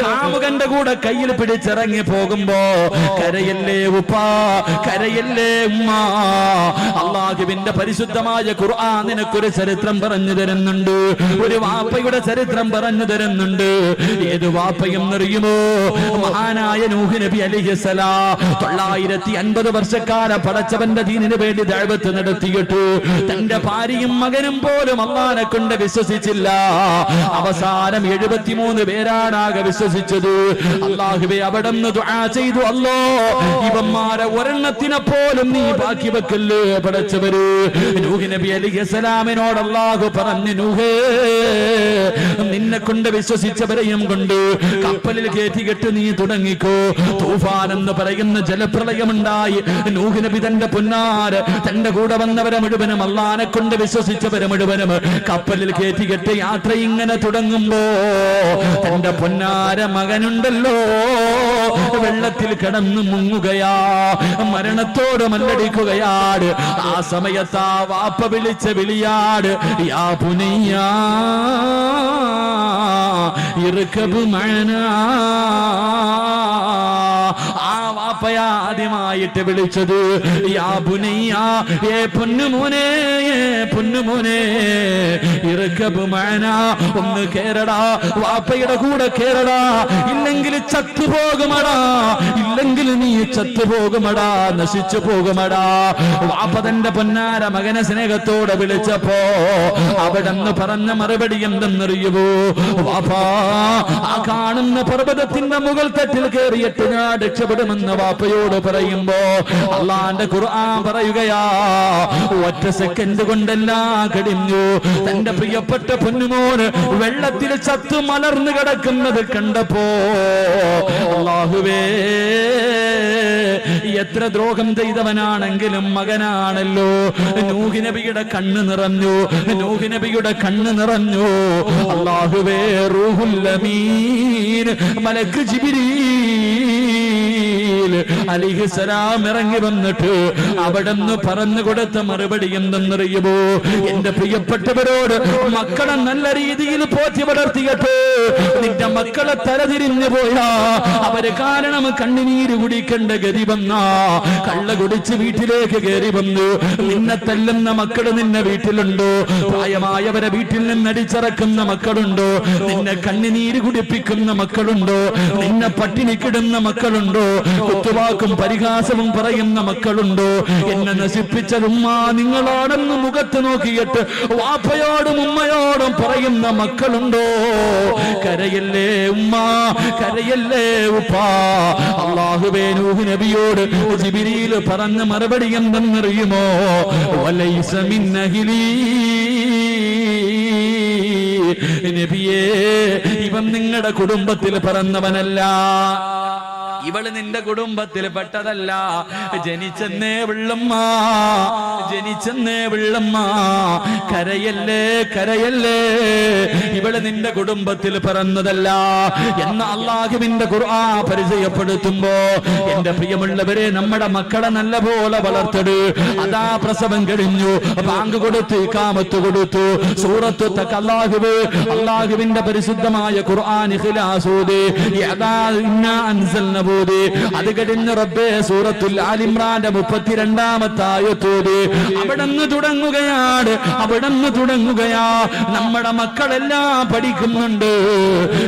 കാമുകന്റെ കൂടെ കയ്യിൽ പിടിച്ചിറങ്ങി പോകുമ്പോ കരയല്ലേ ഉപ്പാ, കരയല്ലേ ഉമ്മ? അല്ലാഹുവിന്റെ പരിശുദ്ധമായ ഖുർആൻ നിനക്കൊരു ചരിത്രം പറഞ്ഞു തരുന്നുണ്ട്. ഒരു വാപ്പയുടെ ചരിത്രം പറഞ്ഞു തരുന്നുണ്ട്. ഏത് വാപ്പയും അറിയുമോ? മഹാനായ നൂഹ് നബി അലൈഹിസ്സലാം 950 വർഷക്കാലം പടച്ചവന്റെ ദീനിന് വേണ്ടി ദഅവത്ത് നടത്തിയിട്ട് തന്റെ ഭാര്യയും മകനും പോലും അല്ലാഹനെ കൊണ്ട് വിശ്വസിച്ചില്ല. അവസാനം 73 പേരാണാകെ വിശ്വസിച്ചത്. അല്ലാഹുവേ, അവിടുന്ന് ദുആ ചെയ്തു, അല്ലാ, ഇവന്മാരെ ഒരെണ്ണത്തിനെ പോലും നീ ബാക്കി വെക്കല്ലേ പടച്ചവര്. നൂഹ് നബി അലൈഹിസ്സലാമിനോട് അല്ലാഹു പറഞ്ഞു, നൂഹേ, നിന്നെ കൊണ്ട് വിശ്വസിച്ചവരെയും കൊണ്ട് കപ്പലിൽ കയറ്റിക്കെട്ട് നീ തുടങ്ങിക്കോ. തൂഫാൻ എന്ന് പറയുന്ന ജലപ്രളയമുണ്ടായി. നൂഹ് നബി തന്റെ പൊന്നാര് തന്റെ കൂടെ വന്നവരെ മുഴുവനും അല്ലാഹനെ കൊണ്ട് വിശ്വസിച്ചവരെ മുഴുവനും കപ്പലിൽ കയറ്റിക്കെട്ട് യാത്ര ഇങ്ങനെ തുടങ്ങുമ്പോ തന്റെ പൊന്നാര മകനുണ്ടല്ലോ വെള്ളത്തിൽ കിടന്നു മുങ്ങുകയാ, മരണത്തോട് മല്ലടിക്കുകയാണ്. ആ സമയത്ത് ആ വാപ്പ വിളിച്ച വിളിയാട്, യാ പുനയ്യാ ഇർകബ് മഅനാ. ആ വാപ്പയാ ആദ്യമായിട്ട് വിളിച്ചത് യാ ബുനയ്യാ, ഏ പൊന്നുമോനെ, പൊന്നുമോനെ, ഇർകബ് മഅനാ, ഒന്ന് കേറടാ, വാപ്പയുടെ കൂടെ കേറടാ, ഇല്ലെങ്കിൽ ചത്തുപോകുമടാ, ഇല്ലെങ്കിൽ നീ ചത്തുപോകുമടാ, നശിച്ചു പോകുമടാ. വാപ്പ തന്റെ പൊന്നാര മകനെ സ്നേഹത്തോടെ വിളിച്ചപ്പോ അവിടെന്ന് പറഞ്ഞ മറുപടി എന്തെന്നറിയുമോ? വാപ്പാ, ആ കാണുന്ന പർവ്വതത്തിന്റെ മുകൾ തട്ടിൽ കയറിയിട്ട് ഞാൻ രക്ഷപ്പെടുമെന്ന് വാപ്പയോട് പറയുമ്പോ അല്ലാഹുവിന്റെ ഖുർആൻ പറയുകയാ, ഒറ്റ സെക്കൻഡ് കൊണ്ടെല്ലാം കഴിഞ്ഞു. തന്റെ പ്രിയപ്പെട്ട പൊന്നുമോന് വെള്ളത്തിൽ ചത്തു മലർന്നു കിടക്കുന്നത് കണ്ടപ്പോ അല്ലാഹുവേ, എത്ര ദ്രോഹം ചെയ്തവനാണെങ്കിലും മകനാണല്ലോ. നൂഹ് നബിയുടെ കണ്ണ് നിറഞ്ഞു, നൂഹ് നബിയുടെ കണ്ണ് നിറഞ്ഞു. അല്ലാഹുവേ, റൂഹുൽ അമീൻ മലക്ക് ജിബ്രീൽ അലൈഹിസ്സലാം ഇറങ്ങി വന്നിട്ട് അവിടെന്ന് പറഞ്ഞു കൊടുത്ത മറുപടി എന്തെന്നറിയുമോ? എന്റെ പ്രിയപ്പെട്ടവരോട്, മക്കളെ നല്ല രീതിയിൽ പോറ്റി വളർത്തിയിട്ട് നിന്റെ മക്കളെ തലതിരിഞ്ഞു പോയാ അവര് കാരണം കണ്ണുനീര് കുടിക്കേണ്ട ഗതി വന്ന, കള്ള കുടിച്ച് വീട്ടിലേക്ക് കയറി വന്നു നിന്നെ തല്ലുന്ന മക്കള് നിന്നെ വീട്ടിലുണ്ടോ? പ്രായമായവരെ വീട്ടിൽ നിന്ന് അടിച്ചിറക്കുന്ന മക്കളുണ്ടോ? നിന്നെ കണ്ണുനീര് കുടിപ്പിക്കുന്ന മക്കളുണ്ടോ? നിന്നെ പട്ടിണിക്കിടുന്ന മക്കളുണ്ടോ? കുത്തുവാക്കും പരിഹാസവും പറയുന്ന മക്കളുണ്ടോ? എന്നെ നശിപ്പിച്ചത് ഉമ്മ നിങ്ങളാണെന്ന് മുഖത്ത് നോക്കിയിട്ട് വാപ്പയോടും ഉമ്മയോടും പറയുന്ന മക്കളുണ്ടോ? കരയല്ലേ ഉമ്മ, കരയല്ലേ ഉപ്പാ. അല്ലാഹുവേ, നൂഹ് നബിയോട് ജിബ്രീൽ പറഞ്ഞ മറുപടി എന്തെന്നറിയുമോ? വലൈസ മിൻ അഹ്ലി, നബിയേ, ഇവൻ നിങ്ങളുടെ കുടുംബത്തിൽ പിറന്നവനല്ല, ഇവള് നിന്റെ കുടുംബത്തിൽ പെട്ടതല്ല. ജനിച്ചെന്നേ വിള്ളമ്മ, ജനിച്ചെന്നേ വിള്ളമ്മ. കരയല്ലേ, കരയല്ലേ, ഇവള് നിന്റെ കുടുംബത്തിൽ പിറന്നതല്ല എന്ന് അല്ലാഹുവിന്റെ ഖുർആൻ പരിചയപ്പെടുത്തുമ്പോ എന്റെ പ്രിയമുള്ളവരെ, നമ്മുടെ മക്കളെ നല്ല പോലെ വളർത്തട്. അതാ പ്രസവം കഴിഞ്ഞു, ബാങ്ക് കൊടുത്തു, ഇഖാമത്ത് കൊടുത്തു, സൂറത്ത് അല്ലാഹുവിന്റെ പരിശുദ്ധമായ ഖുർആൻ ഇഖ്ലാസ് ഓതി, യദാ ഇന്നാ അൻസൽനഹു ഓതി. അത് കഴിഞ്ഞ് റബ്ബേ സൂറത്തുൽ ആൽ ഇംറാന്റെ 32-ാമത്തെ ആയത്ത് ഓതി. അവിടുന്ന് തുടങ്ങുകയാ. നമ്മുടെ മക്കളെല്ലാം പഠിക്കുന്നുണ്ട്.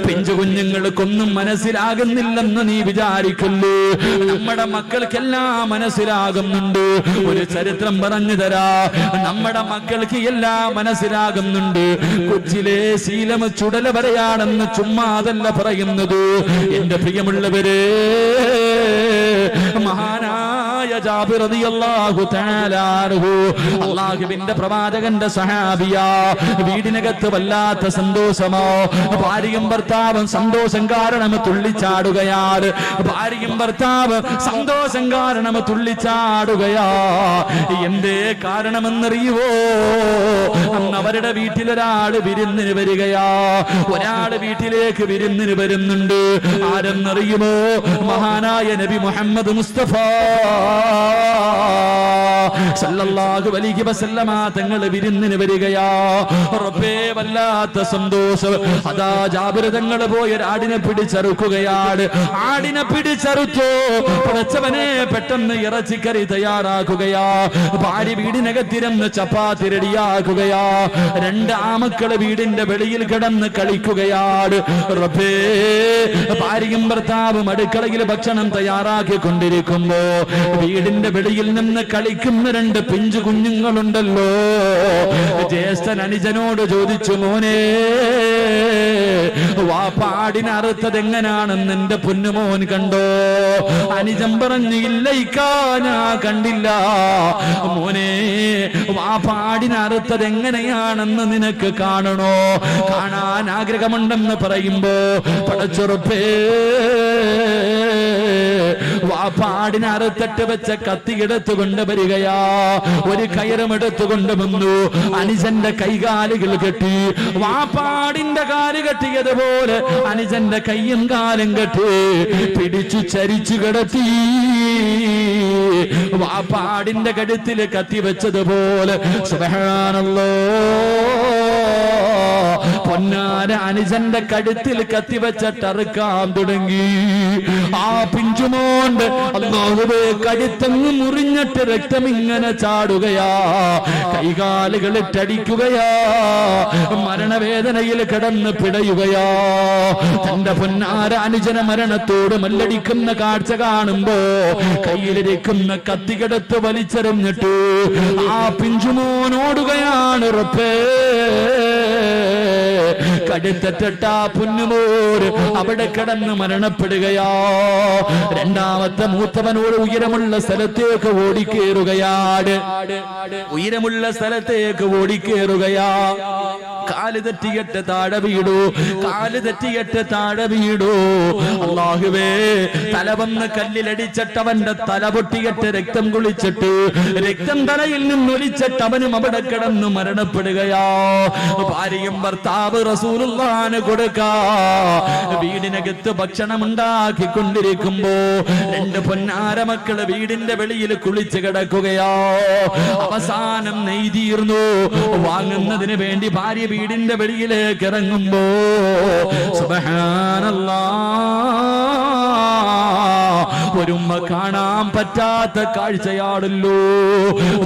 പിഞ്ചു കുഞ്ഞുങ്ങൾക്കൊന്നും മനസ്സിലാകുന്നില്ലെന്ന് നീ വിചാരിക്കല്ലേ. നമ്മുടെ മക്കൾക്കെല്ലാം മനസ്സിലാകുന്നുണ്ട്. ഒരു ചരിത്രം പറഞ്ഞു തരാ. നമ്മുടെ മക്കൾക്ക് എല്ലാം മനസ്സിലാകുന്നുണ്ട്. കൊച്ചിലെ ശീലം ചുടല വരെയാണെന്ന് ചുമ്മാ അതല്ല പറയുന്നത്. എന്റെ പ്രിയമുള്ളവരെ, മഹാനായ ജാബിർ റളിയല്ലാഹു തആല അൻഹു അല്ലാഹുവിന്റെ പ്രവാചകന്റെ സഹാബിയാ. വീടിനകത്ത് വല്ലാത്ത സന്തോഷമോ. ഭാര്യയും ഭർത്താവും സന്തോഷം കാരണം തുള്ളിച്ചാടുകയാണ്. ഭാര്യയും ഭർത്താവ് സന്തോഷം കാരണം തുള്ളിച്ചാടുകയാ. എന്തേ കാരണമെന്നറിയുവോ? അന്ന് അവരുടെ വീട്ടിലൊരാള് വിരുന്നിന് വരികയാ. ഒരാള് വീട്ടിലേക്ക് വിരുന്നിന് വരുന്നുണ്ട്. ആരെന്നറിയുമോ? മഹാനായ നബി മുഹമ്മദ് മുസ്തഫ സല്ലല്ലാഹു അലൈഹി വസല്ലമ തങ്ങൾ വിരുന്നിന് വരികയാ. റബ്ബേ, വല്ലാത്ത സന്തോഷം. അതാ ജാബിർ തങ്ങൾ പോയി ആടിനെ പിടിച്ചറുക്കുകയാണ്. ആടിനെ പിടിച്ചറുത്തു. പടച്ചവനെ, പെട്ടെന്ന് ഇറച്ചിക്കറി തയ്യാറാക്കുകയാ. ഭാര്യ വീടിനകത്തിരുന്ന് ചപ്പാത്തി റെഡിയാക്കുകയാ. 2 ആമക്കള് വീടിന്റെ വെളിയിൽ കിടന്ന് കളിക്കുകയാണ്. റബ്ബേ, ഭാര്യയും ഭർത്താവും അടുക്കളയിൽ ഭക്ഷണം തയ്യാറാക്കിക്കൊണ്ടിരിക്കുമ്പോ വീടിന്റെ വെളിയിൽ നിന്ന് കളിക്കുന്ന 2 പിഞ്ചു കുഞ്ഞുങ്ങളുണ്ടല്ലോ. ജ്യേഷ്ഠൻ അനുജനോട് ചോദിച്ചു, മോനെ, വാപ്പാടിനെ അറുത്തത് എങ്ങനാണെന്ന് എന്റെ പൊന്നുമോൻ കണ്ടോ? അനുജൻ പറഞ്ഞു, ഇല്ല ഇക്കാ, ഞാൻ കണ്ടില്ല. മോനെ, വാപ്പാടിനെ അറുത്തത് എങ്ങനെയാണെന്ന് നിനക്ക് കാണണോ? കാണാൻ ആഗ്രഹമുണ്ടെന്ന് പറയുമ്പോ പടച്ചുറപ്പേ, വാപ്പാടിനെ അറുത്തിട്ട് വെച്ച കത്തി എടുത്തുകൊണ്ട് വരികയാ. ഒരു കയറും എടുത്തുകൊണ്ട് വന്നു. അനുജന്റെ കൈകാലുകൾ കെട്ടി. വാപ്പാടിന്റെ കാല് കെട്ടിയതുപോലെ അനുജന്റെ കയ്യും കാലും കെട്ടി പിടിച്ചു ചരിച്ചു കിടത്തി. വാപ്പാടിന്റെ കഴുത്തിൽ കത്തി വെച്ചതുപോലെ. സുബ്ഹാനല്ലാഹ്, പൊന്നാര അനുജന്റെ കഴുത്തിൽ കത്തിവെച്ചിട്ടറുക്കാൻ തുടങ്ങി. ആ പിഞ്ചുമോണ്ട് അല്ലാഹുവേ കഴുത്തങ്ങ് മുറിഞ്ഞിട്ട് രക്തം ഇങ്ങനെ ചാടുകയാ. കൈകാലുകളിട്ടടിക്കുകയാ. മരണവേദനയിൽ കിടന്ന് പിടയുകയാ. തന്റെ പൊന്നാര അനുജന മരണത്തോട് മല്ലടിക്കുന്ന കാഴ്ച കാണുമ്പോ കയ്യിലിരിക്കുന്ന കത്തികെടുത്ത് വലിച്ചെറിഞ്ഞിട്ട് ആ പിഞ്ചുമോനോടുകയാണ്. റബ്ബേ, കടുത്തട്ട പൊന്നുമോര് അവിടെ കിടന്ന് മരണപ്പെടുകയാ. 2ാമത്തെ മൂത്തവനോട് ഉയരമുള്ള സ്ഥലത്തേക്ക് ഓടിക്കേറുകയാണ്. ഉയരമുള്ള സ്ഥലത്തേക്ക് ഓടിക്കേറുകയാ. കാല് തെറ്റിയിട്ട് താഴെ വീടൂ. കാല് തെറ്റിയിട്ട് താഴെ വീടൂ. അല്ലാഹുവേ, തല വന്ന് കല്ലിലടിച്ചിട്ട് അവന്റെ തല പൊട്ടിയിട്ട് രക്തം കുളിച്ചിട്ട് രക്തം തലയിൽ നിന്നൊലിച്ചിട്ട് അവനും അവിടെ കിടന്ന് മരണപ്പെടുകയാ. ഭാര്യയും ഭർത്താവ് റസൂലുള്ളാഹിന് കൊടുക്കാ വീടിനകത്ത് ഭക്ഷണം ഉണ്ടാക്കിക്കൊണ്ടിരിക്കുമ്പോ 2 പൊന്നാര മക്കള് വീടിന്റെ വെളിയിൽ കുളിച്ച് കിടക്കുകയാ. അവസാനം നെയ്തീർന്നു. വാങ്ങുന്നതിന് വേണ്ടി ഭാര്യ വീടിന്റെ വെളിയിലേക്ക് ഇറങ്ങുമ്പോ സുബ്ഹാനല്ലാഹ്, ഒരുമ്മ കാണാൻ പറ്റാത്ത കാഴ്ചയാണല്ലോ.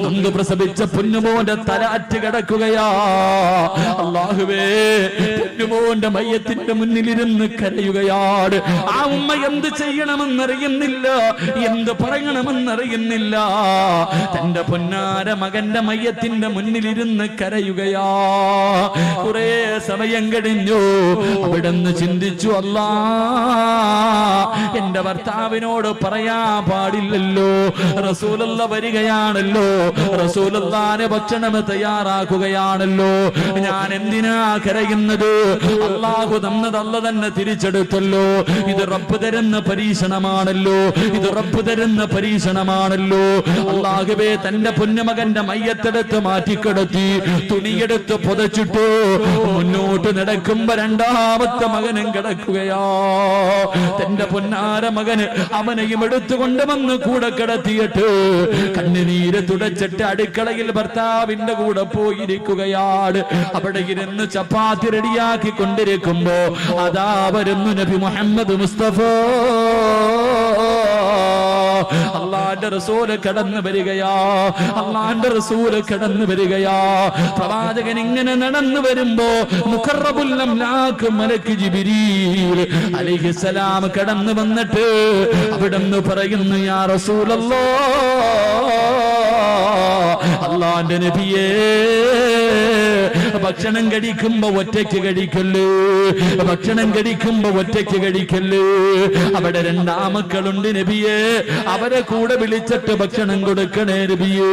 നൊന്ത് പ്രസവിച്ച പൊന്നുമോന്റെ തല അറ്റ് കിടക്കുകയാ. അല്ലാഹുവേ, പൊന്നുമോന്റെ മയ്യത്തിന്റെ മുന്നിലിരുന്ന് കരയുകയാണ്. ആ ഉമ്മ എന്ത് ചെയ്യണമെന്നറിയുന്നില്ല, എന്ത് പറയണമെന്നറിയുന്നില്ല. തന്റെ പൊന്നാര മകന്റെ മയ്യത്തിന്റെ മുന്നിലിരുന്ന് കരയുകയാ. കുറെ സമയം കഴിഞ്ഞു. അവിടുന്ന് ചിന്തിച്ചു, അല്ലാ, എന്റെ ഭർത്താവിനോട് പറയാ പാടില്ലല്ലോ. റസൂലുള്ള വരികയാണല്ലോ. റസൂലുള്ളാഹിന്റെ ഭക്ഷണം തയ്യാറാക്കുകയാണല്ലോ. ഞാൻ എന്തിനാ കരയുന്നത്? അല്ലാഹു തന്നത് അല്ല തന്നെ തിരിച്ചെടുത്തല്ലോ. ഇത് റബ്ബ് തരുന്ന പരീക്ഷണമാണല്ലോ. ഇത് റബ്ബ് തരുന്ന പരീക്ഷണമാണല്ലോ. അല്ലാഹുവേ, തന്റെ പൊന്നുമകന്റെ മയ്യത്തെടുത്ത് മാറ്റിക്കിടത്തി തുണിയെടുത്ത് പുതച്ചിട്ടു. മുന്നോട്ട് നടക്കുമ്പോ 2ാമത്തെ മകനും കിടക്കുകയാ. തന്റെ പൊന്നാര മകന് അവന് അവനെയും എടുത്തുകൊണ്ട് വന്ന് കൂടെ കിടത്തിയിട്ട് കണ്ണുനീര് തുടച്ചിട്ട് അടുക്കളയിൽ ഭർത്താവിന്റെ കൂടെ പോയിരിക്കുകയാണ്. അവിടെ ഇരുന്ന് ചപ്പാത്തി റെഡിയാക്കി കൊണ്ടിരിക്കുമ്പോ അതാ വരുന്നു നബി മുഹമ്മദ് മുസ്തഫ. അള്ളാന്റെ റസൂല് കടന്നു വരികയാ, അള്ളാന്റെ റസൂല് കടന്നു വരികയാ. പ്രവാചകൻ ഇങ്ങനെ നടന്നു വരുമ്പോ മുഖറബുൽ അംലാക്ക് മലക്ക് ജിബ്രീൽ അലൈഹിസ്സലാം കടന്നു വന്നിട്ട് അവിടുന്ന് പറയുന്നു, യാ റസൂലല്ലാഹ്, അള്ളാന്റെ നബിയേ, ഭക്ഷണം കഴിക്കുമ്പോ ഒറ്റയ്ക്ക് കഴിക്കല്ലേ, ഭക്ഷണം കഴിക്കുമ്പോ ഒറ്റയ്ക്ക് കഴിക്കല്ലേ. അവിടെ രണ്ടാമക്കളുണ്ട് നബിയേ, അവരെ കൂടെ വിളിച്ചിട്ട് ഭക്ഷണം കൊടുക്കണേ നബിയേ.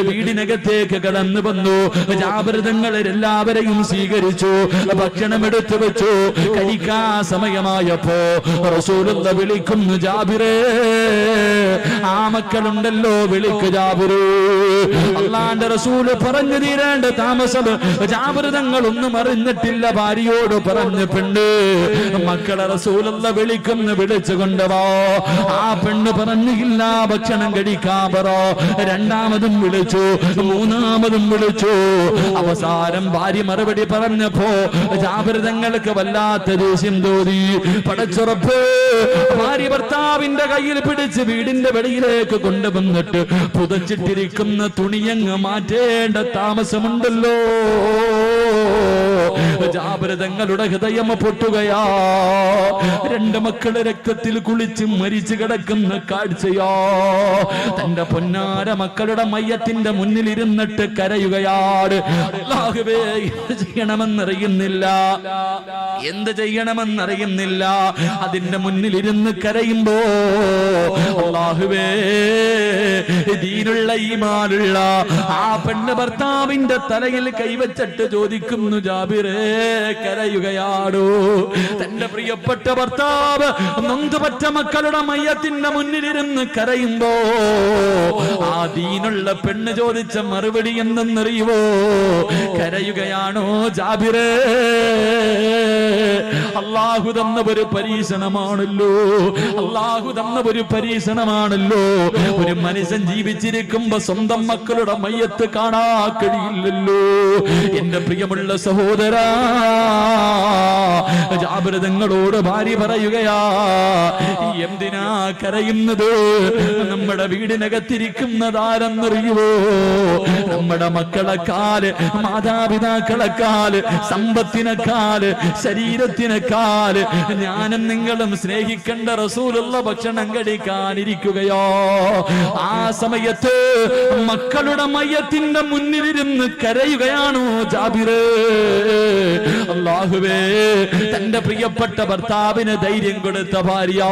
വീടിനകത്തേക്ക് കടന്നു വന്നു. ജാബിറുതങ്ങളെല്ലാവരെയും സ്വീകരിച്ചു, ഭക്ഷണം എടുത്തു വെച്ചു. കഴിക്കാ സമയമായപ്പോ റസൂലുള്ള വിളിക്കുന്നു, ജാബിറേ, ആ മക്കളുണ്ടല്ലോ, വിളിക്ക് ജാബിറേ. അള്ളാന്റെ റസൂല് പറഞ്ഞു തീരേണ്ട താമസം ജാബിറുതങ്ങളൊന്നും അറിഞ്ഞിട്ടില്ല. ഭാര്യയോട് പറഞ്ഞു, പെണ്ണ്, മക്കളെ റസൂലുള്ള വിളിക്കുന്നു, വിളിച്ചു കൊണ്ടുവാ. ആ പെണ്ണ് പറഞ്ഞില്ല, ഭക്ഷണം കഴിക്കാൻ പറ. രണ്ടാമതും വിളിച്ചു, മൂന്നാമതും വിളിച്ചു. അവസാനം ഭാര്യ മറുപടി പറഞ്ഞപ്പോ ജാബിറുതങ്ങൾക്ക് വല്ലാത്ത ദേഷ്യം തോന്നി. പടച്ചുറപ്പ്, ഭാര്യ ഭർത്താവിന്റെ കയ്യിൽ പിടിച്ച് വീടിന്റെ വെളിയിലേക്ക് കൊണ്ടുവന്നിട്ട് പുതച്ചിട്ടിരിക്കുന്ന തുണിയങ്ങ് മാറ്റേണ്ട താമസമുണ്ടല്ലോ. ജാബിറുതങ്ങളുടെ ഹൃദയം പൊട്ടുകയാ. രണ്ട് മക്കള് രക്തത്തിൽ കുളിച്ച് മരിച്ചു കിടക്കുന്ന കാഴ്ചയാ. തന്റെ പൊന്നാര മക്കളുടെ മയ്യത്തിന്റെ മുന്നിൽ ഇരുന്നിട്ട് കരയുകയാണ്. അല്ലാഹുവേ, എന്ത് ചെയ്യണമെന്നറിയുന്നില്ല, എന്ത് ചെയ്യണമെന്നറിയുന്നില്ല. അതിന്റെ മുന്നിൽ ഇരുന്ന് കരയുമ്പോ അല്ലാഹുവേ, ദീനുള്ള ഈമാനുള്ള ആ പെണ്ണ് ഭർത്താവിന്റെ തലയിൽ കൈവച്ചിട്ട് ചോദിക്കുന്നു, ജാബിറേ, കരയുകയാടോ. തന്റെ പ്രിയപ്പെട്ട ഭർത്താവ് നൊന്തുപറ്റ മക്കളുടെ മയ്യത്തിന്റെ മുന്നിലിരുന്ന് കരയുമ്പോ ആ ദീനുള്ള പെണ്ണ് ചോദിച്ച മറുപടി എന്തെന്നറിയുവോ? കരയുകയാണോ ജാബിറേ? അല്ലാഹു തന്ന ഒരു പരീക്ഷണമാണല്ലോ, അല്ലാഹു തന്ന ഒരു പരീക്ഷണമാണല്ലോ. ഒരു മനുഷ്യൻ ജീവിച്ചിരിക്കുമ്പോ സ്വന്തം മക്കളുടെ മയ്യത്ത് കാണാ കഴിയില്ലല്ലോ. എന്റെ പ്രിയമുള്ള സഹോദരാ, ജാബിറുതങ്ങളോട് ഭാര്യ പറയുകയാ, എന്തിനാ കരയുന്നത്? നമ്മുടെ വീടിനകത്തിരിക്കുന്നതാരെന്നറിയുവോ? നമ്മുടെ മക്കളെക്കാല്, മാതാപിതാക്കളെക്കാല്, സമ്പത്തിനെക്കാല്, ശരീരത്തിനെക്കാല് ഞാനും നിങ്ങളും സ്നേഹിക്കേണ്ട റസൂലുള്ള ഭക്ഷണം കഴിക്കാനിരിക്കുകയോ? ആ സമയത്ത് മക്കളുടെ മയ്യത്തിന്റെ മുന്നിലിരുന്ന് കരയുകയാണോ ജാബിറേ? അല്ലാഹുവേ, തന്റെ പ്രിയപ്പെട്ട ഭർത്താവിന് ധൈര്യം കൊടുത്ത ഭാര്യ,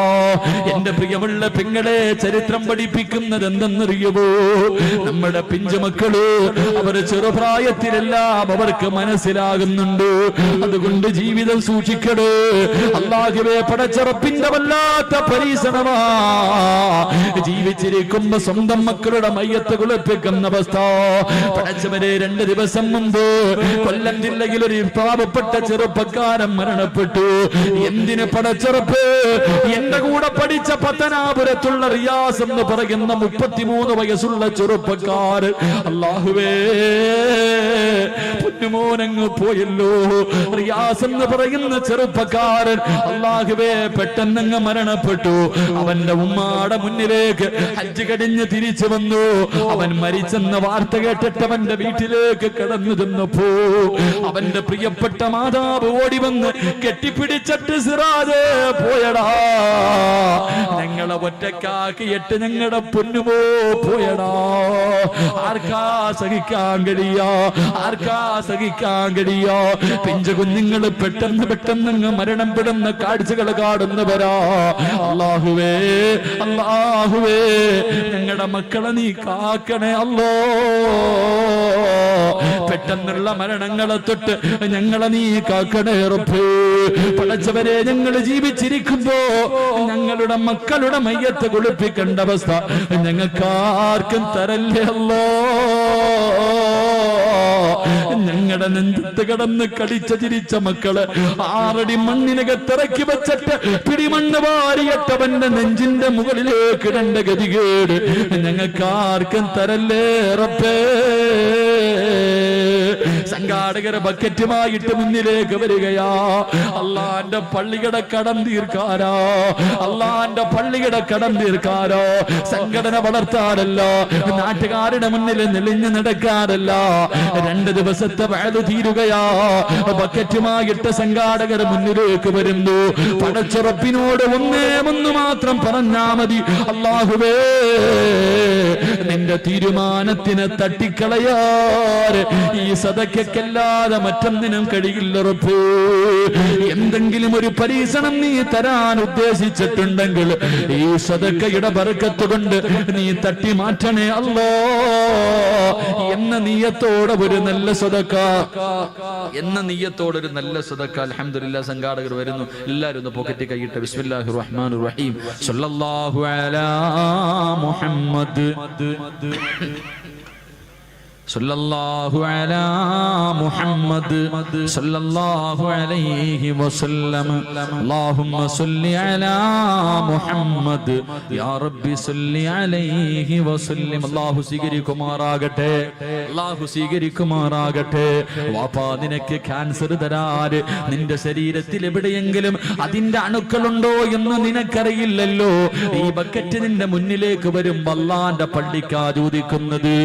എന്റെ പ്രിയമുള്ള പെങ്ങളെ, ചരിത്രം പഠിപ്പിക്കുന്നത് എന്തെന്നറിയുമോ? നമ്മുടെ പിഞ്ചുമക്കള് അവര് ചെറുപ്രായത്തിലെല്ലാം അവർക്ക് മനസ്സിലാകുന്നുണ്ട്. അതുകൊണ്ട് ജീവിതം സൂക്ഷിക്കണേ. അല്ലാഹുവേ, പടച്ചറപ്പിന്റെ വല്ലാത്ത പരീക്ഷണമാ. ജീവിച്ചിരിക്കുമ്പോ സ്വന്തം മക്കളുടെ മയ്യത്ത് കുളിപ്പിക്കുന്ന അവസ്ഥ. പടച്ചവരെ, 2 ദിവസം മുമ്പ് കൊല്ലം ജില്ലയിൽ ഒരു പാവപ്പെട്ട ചെറുപ്പക്കാരൻ മരണപ്പെട്ടു. എന്തിന് പടച്ചറപ്പ്? എന്റെ കൂടെ പഠിച്ച പത്തനാപുരത്തുള്ള റിയാസ് എന്ന് പറയുന്ന 33 വയസ്സുള്ള ചെറുപ്പക്കാരൻ, അല്ലാഹുവേ, പൊന്നുമോനങ്ങ് പോയല്ലോ. റിയാസ് എന്ന് പറയുന്ന ചെറുപ്പക്കാരൻ, അല്ലാഹുവേ, പെട്ടെന്നങ്ങ് മരണപ്പെട്ടു. അവന്റെ ഉമ്മാടെ മുന്നിലേക്ക് ഹജ്ജ് കഴിഞ്ഞ് തിരിച്ചു വന്നു. അവൻ മരിച്ചെന്ന വാർത്ത കേട്ടിട്ട് അവന്റെ വീട്ടിലേക്ക് കടന്നു ചെന്നപ്പോ അവന്റെ പ്രിയപ്പെട്ട മാതാവ് ഓടി വന്ന് കെട്ടിപ്പിടിച്ചിട്ട്, സിറാജേ, പോയടാ, ഞങ്ങളെ ഒറ്റക്കാക്കിയിട്ട് ഞങ്ങളുടെ പൊന്നുമോ പോയടാ. ആർക്കാ സഹിക്കാൻ കഴിയാ? ആർക്കാ സഹിക്കാൻ കഴിയാ? പിഞ്ചു കുഞ്ഞുങ്ങൾ പെട്ടെന്ന് പെട്ടെന്ന് മരണപ്പെടുന്ന കാഴ്ചകൾ കാണുന്നവരാ. അല്ലാഹുവേ, അല്ലാഹുവേ, ഞങ്ങളുടെ മക്കളെ നീ കാക്കണേ അല്ലോ. പെട്ടെന്നുള്ള മരണങ്ങളെ തൊട്ട് ഞങ്ങളെ നീ കാക്കണേ റബ്ബേ. പടച്ചവരെ, ഞങ്ങൾ ജീവിച്ചിരിക്കുമ്പോ ഞങ്ങളുടെ മക്കളുടെ മയ്യത്ത് കുളിപ്പിക്കേണ്ട അവസ്ഥ ഞങ്ങൾക്കാർക്കും തരല്ലേ അല്ലോ. ഞങ്ങളുടെ നെഞ്ചത്ത് കിടന്ന് കടിച്ച ചിരിച്ച മക്കള് 6 അടി മണ്ണിനകത്തിറക്കി വെച്ചിട്ട് പിടിമണ്ണ് വാരിയട്ടവന്റെ നെഞ്ചിന്റെ മുകളിലേക്ക് ഇടേണ്ട ഗതികേട് ഞങ്ങൾക്ക് ആർക്കും തരല്ലേ റബ്ബേ. സംഘാടകരെ ബക്കറ്റുമായിട്ട് മുന്നിലേക്ക് വരികയാ. അള്ളാന്റെ പള്ളിയുടെ കടം തീർക്കാരോ, അള്ളാന്റെ പള്ളിയുടെ കടം തീർക്കാരോ. സംഘടന വളർത്താറല്ല, നാട്ടുകാരുടെ മുന്നിൽ നെളിഞ്ഞു നടക്കാറല്ല. 2 ദിവസത്തെ വഅദ് തീരുകയാ. ബക്കറ്റുമായിട്ട് സംഘാടകർ മുന്നിലേക്ക് വരുന്നു. പടച്ചുറപ്പിനോട് ഒന്നു മാത്രം പറഞ്ഞാ മതി, അല്ലാഹുവേ നിന്റെ തീരുമാനത്തിന് തട്ടിക്കളയാറ് ഈ സദക്കല്ലാതെ മറ്റൊന്നിനും കഴിയില്ല റബ്ബേ. എന്തെങ്കിലും ഒരു പരീക്ഷണം നീ തരാൻ ഉദ്ദേശിച്ചിട്ടുണ്ടെങ്കിൽ ഈ സദക്കയുടെ ബർക്കത്ത് കൊണ്ട് നീ തട്ടി മാറ്റണേ അല്ലാ എന്ന നിയ്യത്തോടെ ഒരു നല്ല സദക്ക, എന്ന നിയ്യത്തോടൊരു നല്ല സദക്ക. അൽഹംദുലില്ലാഹ് സംഘാടകർ വരുന്നു. എല്ലാവരും ഒന്ന് പോക്കറ്റ് കൈയിട്ട് ബിസ്മില്ലാഹിർ റഹ്മാനിർ റഹീം സല്ലല്ലാഹു അലാ മുഹമ്മദ് സല്ലല്ലാഹു അലാ മുഹമ്മദ് സല്ലല്ലാഹു അലൈഹി വസല്ലം അല്ലാഹുമ്മ സല്ലി അലാ മുഹമ്മദ് യാ റബ്ബി സല്ലി അലൈഹി വസല്ലം. അല്ലാഹു സ്വീകരിക്കുമാറാകട്ടെ, അല്ലാഹു സ്വീകരിക്കുമാറാകട്ടെ. വാപ്പാ നിനക്ക് ക്യാൻസർ തരാറ് നിന്റെ ശരീരത്തിൽ എവിടെയെങ്കിലും അതിന്റെ അണുക്കളുണ്ടോ എന്ന് നിനക്കറിയില്ലല്ലോ. ഈ ബക്കറ്റ് നിന്റെ മുന്നിലേക്ക് വരും. അല്ലാഹുവിന്റെ പള്ളിക്കാ ചോദിക്കുന്നത്.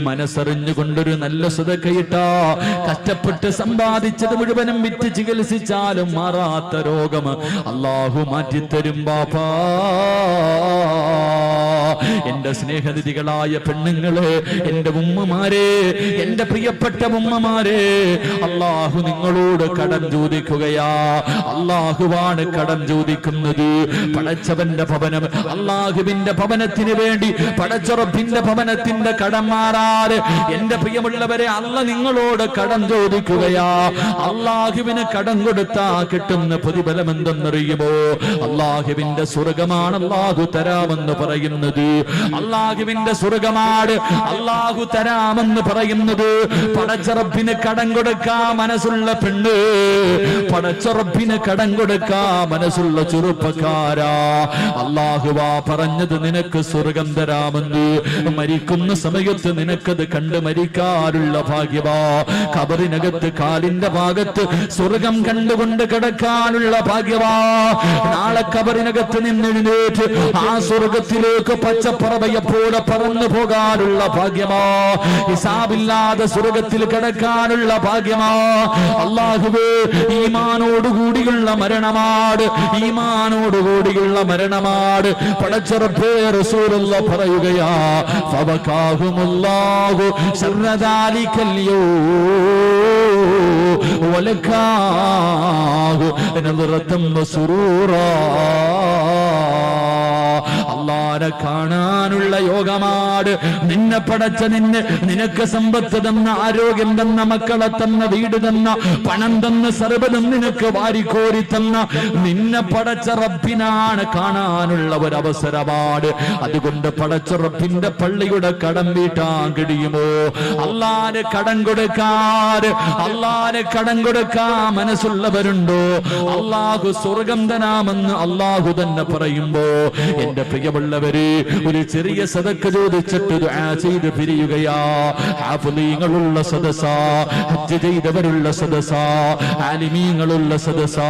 മനസ്സറിഞ്ഞു കൊണ്ടൊരു നല്ല സദക്കയിട്ടാ കഷ്ടപ്പെട്ട് സമ്പാദിച്ചത് മുഴുവനും വിറ്റ് ചികിത്സിച്ചാലും മാറാത്ത രോഗം അല്ലാഹു മാറ്റിത്തരും ബാപ്പാ. എന്റെ സ്നേഹനിധികളായ പെണ്ണുങ്ങളെ, എന്റെ ഉമ്മമാരെ, എന്റെ പ്രിയപ്പെട്ട ഉമ്മമാരെ, അല്ലാഹു നിങ്ങളോട് കടം ചോദിക്കുകയാ. അല്ലാഹുവാണ് കടം ചോദിക്കുന്നത്. പടച്ചവന്റെ ഭവനം, അല്ലാഹുവിന്റെ ഭവനത്തിന് വേണ്ടി പടച്ചുറപ്പിന്റെ ഭവനത്തിന്റെ കടം മാറാറ് എന്റെ പ്രിയമുള്ളവരെ അല്ല നിങ്ങളോട് കടം ചോദിക്കുകയാ. അല്ലാഹുവിന് കടം കൊടുത്താ കിട്ടുന്ന പ്രതിഫലം എന്തെന്നറിയുമോ? അല്ലാഹുവിന്റെ സ്വർഗമാണ് അല്ലാഹു തരാമെന്ന് പറയുന്നത്. അല്ലാഹുവിന്റെ സ്വർഗമാണ് അല്ലാഹു തരാമെന്ന് പറയുന്നത്. പടച്ചറപ്പിന് കടം കൊടുക്കാ മനസ്സുള്ള പെണ്ണ്, പടച്ചറപ്പിന് കടം കൊടുക്കാ മനസ്സുള്ള ചെറുപ്പക്കാരാ, അല്ലാഹുവാ പറഞ്ഞത് നിനക്ക് സ്വർഗം തരാമെന്ന്. മരിക്കുന്ന സമയത്ത് നിനക്കത് കണ്ട് മരിക്കാനുള്ള ഭാഗ്യവാ. ഖബറിനകത്ത് കാലിന്റെ ഭാഗത്ത് സ്വർഗം കണ്ടുകൊണ്ട് കിടക്കാനുള്ള ഭാഗ്യവാ. നാളെ ഖബറിനകത്ത് നിന്നെഴുന്നേറ്റ് ആ സ്വർഗത്തിലേക്ക് പച്ചപ്പറവയെപ്പോലെ പറന്നു പോകാനുള്ള ഭാഗ്യമാ. ഹിസാബില്ലാതെ സ്വർഗത്തിൽ കിടക്കാനുള്ള ഭാഗ്യമാ. അല്ലാഹുവേ ഈമാനോടുകൂടിയുള്ള മരണമാട്, ഈമാനോടുകൂടിയുള്ള മരണമാട്. പടച്ചറപ്പേ റസൂലുള്ളാഹി പറയുകയാ, ഫവകാഹുമുല്ലാഹു ശർറദാലിക്കൽ യൗം വലകാഹു നദറതം വസുറൂറാ. അല്ലാഹുവിനെ കാണാനുള്ള യോഗമാട്. നിന്നെ പടച്ച നിനക്ക് സമ്പത്ത് തന്ന, ആരോഗ്യം തന്ന, മക്കളെ തന്ന, വീട് തന്ന, പണം തന്ന, സർവ്വതും നിനക്ക് വാരിക്കോരി തന്ന നിന്നെ പടച്ച റബ്ബിനാണ് കാണാനുള്ള ഒരവസരമാണ്. അതുകൊണ്ട് പടച്ച റബ്ബിന്റെ പള്ളിയുടെ കടം വീട്ടാൻ കഴിയുമോ? അല്ലാഹുവിന് കടം കൊടുക്കാറ്, അല്ലാഹുവിന് കടം കൊടുക്കാൻ മനസ്സുള്ളവരുണ്ടോ? അല്ലാഹു സ്വർഗം തരാമെന്ന് അല്ലാഹു തന്നെ പറയുമ്പോ എന്റെ പ്രിയമുള്ളവര് ഒരു ചെറിയ സദക്ക ചോദിച്ചിട്ട് ദുആ ചെയ്ത് പിരിയുകയാ. ഹാഫിളീങ്ങളുള്ള സദസാ, ഹജ്ജ് ചെയ്തവരുള്ള സദസാ, ആലിമീങ്ങളുള്ള സദസാ,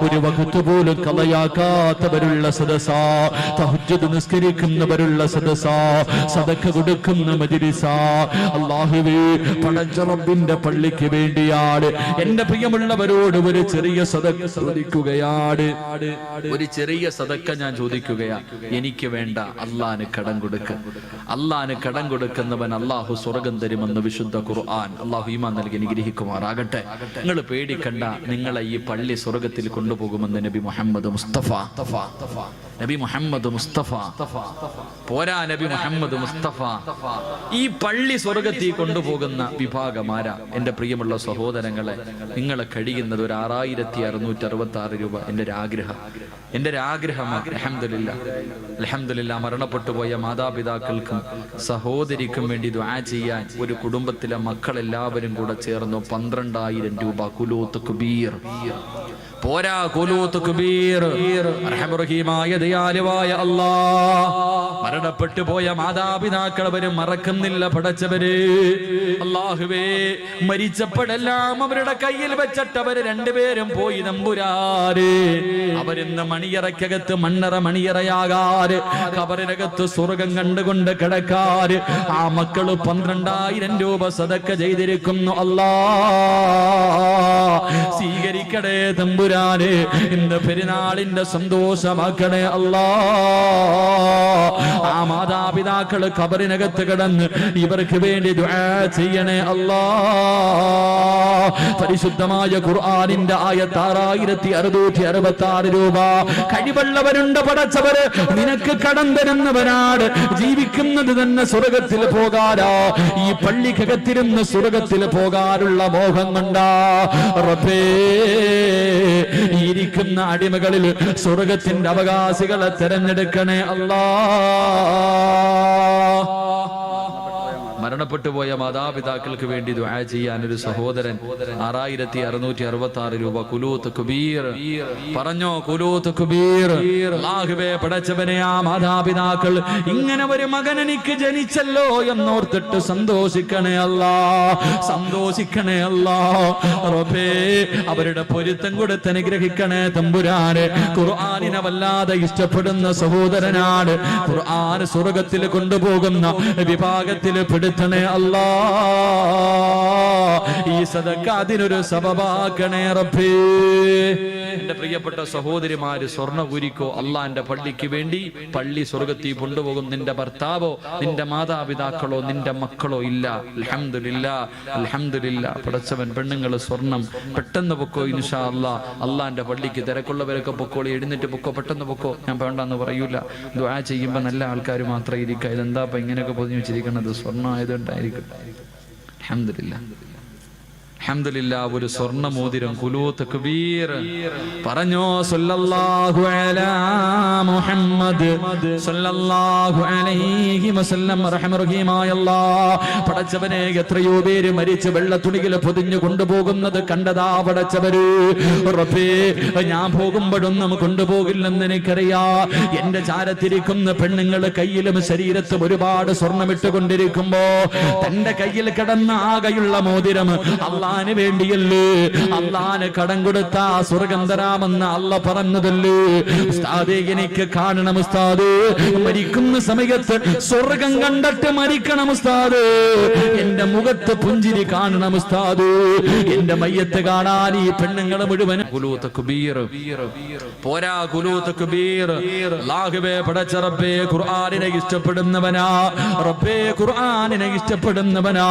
ഒരു വഖത്ത് പോലും കളയാക്കാത്തവരുള്ള സദസാ, തഹജ്ജുദ് നിസ്കരിക്കുന്നവരുള്ള സദസാ, സദക്ക കൊടുക്കുന്ന മജ്ലിസാ. അല്ലാഹുവേ പടച്ച റബ്ബിന്റെ പള്ളിക്ക് വേണ്ടിയാണ് എന്റെ പ്രിയമുള്ളവരോട് ഒരു ചെറിയ സദക്ക ചോദിക്കുകയാണ്. ഒരു ചെറിയ സദക്ക ഞാൻ ചോദിക്കുകയാ. എനിക്ക് വേണ്ട, അള്ളാന് കടം കൊടുക്ക. അള്ളാന് കടം കൊടുക്കുന്നവൻ അള്ളാഹു സ്വർഗം തരുമെന്ന് വിശുദ്ധ ഖുർആൻ. അള്ളാഹു ഈമാൻ നൽകി അനുഗ്രഹിക്കുമാറാകട്ടെ. നിങ്ങൾ പേടിക്കണ്ട, നിങ്ങളെ ഈ പള്ളി സ്വർഗത്തിൽ കൊണ്ടുപോകുമെന്ന് നബി മുഹമ്മദ് മുസ്തഫ. നബി മുഹമ്മദ് മുസ്തഫ പോരാ, നബി മുഹമ്മദ് മുസ്തഫ. ഈ പള്ളി സ്വർഗത്തിൽ കൊണ്ടുപോകുന്ന വിഭാഗമാരാ? എന്റെ പ്രിയമുള്ള സഹോദരങ്ങളെ, നിങ്ങളെ കഴിയുന്നത് ഒരു 6666 രൂപ. എന്റെ ഒരു ആഗ്രഹമാണ്. അൽഹംദുലില്ലാഹ് അൽഹംദുലില്ലാ മരണപ്പെട്ടു പോയ മാതാപിതാക്കൾക്കും സഹോദരിക്കും വേണ്ടി ദുആ ചെയ്യാൻ ഒരു കുടുംബത്തിലെ മക്കളെല്ലാവരും കൂടെ ചേർന്നു 12,000 രൂപ. കുലൂത്ത് കുബീർ പോരാ, കുലൂത്ത് കുബീർ. റഹീമായ ദയാലുവായ അല്ലാഹ്, മരണപ്പെട്ടു പോയ മാതാപിതാക്കൾ അവരും മറക്കുന്നില്ല പടച്ചവര്. അല്ലാഹുവേ, മരിച്ചപ്പോഴെല്ലാം അവരുടെ കയ്യിൽ വെച്ചിട്ടവര് രണ്ടുപേരും പോയി തമ്പുരാര്. അവരിന്ന് മണിയറയ്ക്കകത്ത് മണ്ണറ മണിയറയാകാറ്, ഖബറിനകത്ത് സ്വർഗം കണ്ടുകൊണ്ട് കിടക്കാറ്. ആ മക്കള് 12,000 രൂപ സദക്ക ചെയ്തിരിക്കുന്നു. അല്ലാഹ് സ്വീകരിക്കണേ തമ്പുരാനെ, ഇന്ന് പെരുന്നാളിന്റെ സന്തോഷമാക്കണേ അല്ലാഹ്. ആ മാതാപിതാക്കള് ഖബറിനകത്ത് കിടന്ന് ഇവർക്ക് വേണ്ടി ദുആ ചെയ്യണേ അല്ലാഹ്. പരിശുദ്ധമായ ഖുർആനിന്റെ ആയത്ത് 6666 രൂപ. കഴിവുള്ളവരുണ്ട് പടച്ചവര്, നിനക്ക് കടം തരുന്നവനാണ്. ജീവിക്കുന്നത് തന്നെ സ്വർഗത്തിൽ പോകാനാ, ഈ പള്ളിക്കകത്തിരുന്ന് സ്വർഗത്തിൽ പോകാനുള്ള മോഹം കൊണ്ടാ റബ്ബേ. ഇരിക്കുന്ന അടിമകളിൽ സ്വർഗത്തിന്റെ അവകാശികളെ തെരഞ്ഞെടുക്കണേ അല്ലാഹ്. മരണപ്പെട്ടു പോയ മാതാപിതാക്കൾക്ക് വേണ്ടി ദുആ ചെയ്യാൻ ഒരു സഹോദരൻ 6666 രൂപ. കുലൂത്ത് കുബീർ പറഞ്ഞോ, കുലൂത്ത് കുബീർ. അല്ലാഹുവേ പടച്ചവനെ, ആ മാതാപിതാക്കൾ ഇങ്ങനെ ഒരു മകൻ എനിക്ക് ജനിച്ചല്ലോ എന്നോർത്തിട്ട് സന്തോഷിക്കണേ അല്ലാഹ്, സന്തോഷിക്കണേ അല്ലാഹ്. റബ്ബേ, അവരുടെ പൊരുത്തം കൊടുത്ത് അനുഗ്രഹിക്കണേ തമ്പുരാനെ. ഖുർആനിനെ വല്ലാതെ ഇഷ്ടപ്പെടുന്ന സഹോദരനാണ്. ഖുർആൻ സ്വർഗത്തിൽ കൊണ്ടുപോകുന്ന വിഭാഗത്തിൽ പെടുത്തണേ അല്ലാഹ്. ഈ സദക്ക അതിനൊരു സബബാക്കണേ റബ്ബേ. എന്റെ പ്രിയപ്പെട്ട സഹോദരിമാര്, സ്വർണ്ണ ഊരിക്കോ. അള്ളാന്റെ പള്ളിക്ക് വേണ്ടി പള്ളി സ്വർഗത്തിൽ കൊണ്ടുപോകും. നിന്റെ ഭർത്താവോ നിന്റെ മാതാപിതാക്കളോ നിന്റെ മക്കളോ ഇല്ല. അൽഹംദുലില്ലാ, അൽഹംദുലില്ലാ. പടച്ചവൻ പെണ്ണുങ്ങൾ സ്വർണം പെട്ടെന്ന് പൊക്കോ ഇൻഷാ അല്ലാ. അള്ളാന്റെ പള്ളിക്ക് തിരക്കുള്ളവരൊക്കെ പൊക്കോളി, എഴുന്നേറ്റ് പൊക്കോ, പെട്ടെന്ന് പൊക്കോ. ഞാൻ വേണ്ടെന്ന് പറയൂല. ദുആ ചെയ്യുമ്പോ നല്ല ആൾക്കാർ മാത്രമേ ഇരിക്കുക. ഇതെന്താ ഇപ്പൊ ഇങ്ങനെയൊക്കെ പൊതിഞ്ഞു വെച്ചിരിക്കുന്നത്? സ്വർണ്ണം ആയതുകൊണ്ടായിരിക്കും. അൽഹംദുലില്ലാ, അൽഹംദുലില്ലാ. ഒരു സ്വർണ്ണ മോതിരം. കുലൂത്ത് കുബീർ പറഞ്ഞോ, സല്ലല്ലാഹു അലാ മുഹമ്മദ് സല്ലല്ലാഹു അലൈഹി വസല്ലം. റഹ്മത്തുള്ളാഹി അല്ലാഹ്. പടച്ചവനെ, എത്രയോ പേര് മരിച്ച് വെള്ളത്തുണിയിൽ പൊതിഞ്ഞു കൊണ്ടുപോകുന്നത് കണ്ടതാ പടച്ചവര്. റബ്ബേ, ഞാൻ പോകുമ്പോഴൊന്നും കൊണ്ടുപോകില്ലെന്ന് എനിക്കറിയാ. എന്റെ ചാരത്തിരിക്കുന്ന പെണ്ണുങ്ങൾ കയ്യിലും ശരീരത്തും ഒരുപാട് സ്വർണ്ണമിട്ടുകൊണ്ടിരിക്കുമ്പോ തന്റെ കയ്യിൽ കിടന്ന ആകെയുള്ള മോതിരം അള്ളാന് വേണ്ടിയല്ലേ, അള്ളാന് കടം കൊടുത്ത സ്വർഗം തരാമെന്ന് അള്ള പറഞ്ഞതല്ലേ. ഉസ്താദേ, എനിക്ക് കാണണം ഉസ്താദ്, മരിക്കുന്ന സമയത്ത് സ്വർഗം കണ്ടിട്ട് മരിക്കണം ഉസ്താദ്. എന്റെ മുഖത്ത് പുഞ്ചിരി കാണണം ഉസ്താദ്. എന്റെ മയ്യത്ത് കാണാൻ ഈ പെണ്ണുങ്ങൾ മുഴുവൻ. കുലൂത്ത് കുബീർ പോരാ, കുലൂത്ത് കുബീർ. അല്ലാഹുവേ പടച്ച റബ്ബേ, ഖുർആനിനെ ഇഷ്ടപ്പെടുന്നവനാ റബ്ബേ, ഖുർആനിനെ ഇഷ്ടപ്പെടുന്നവനാ.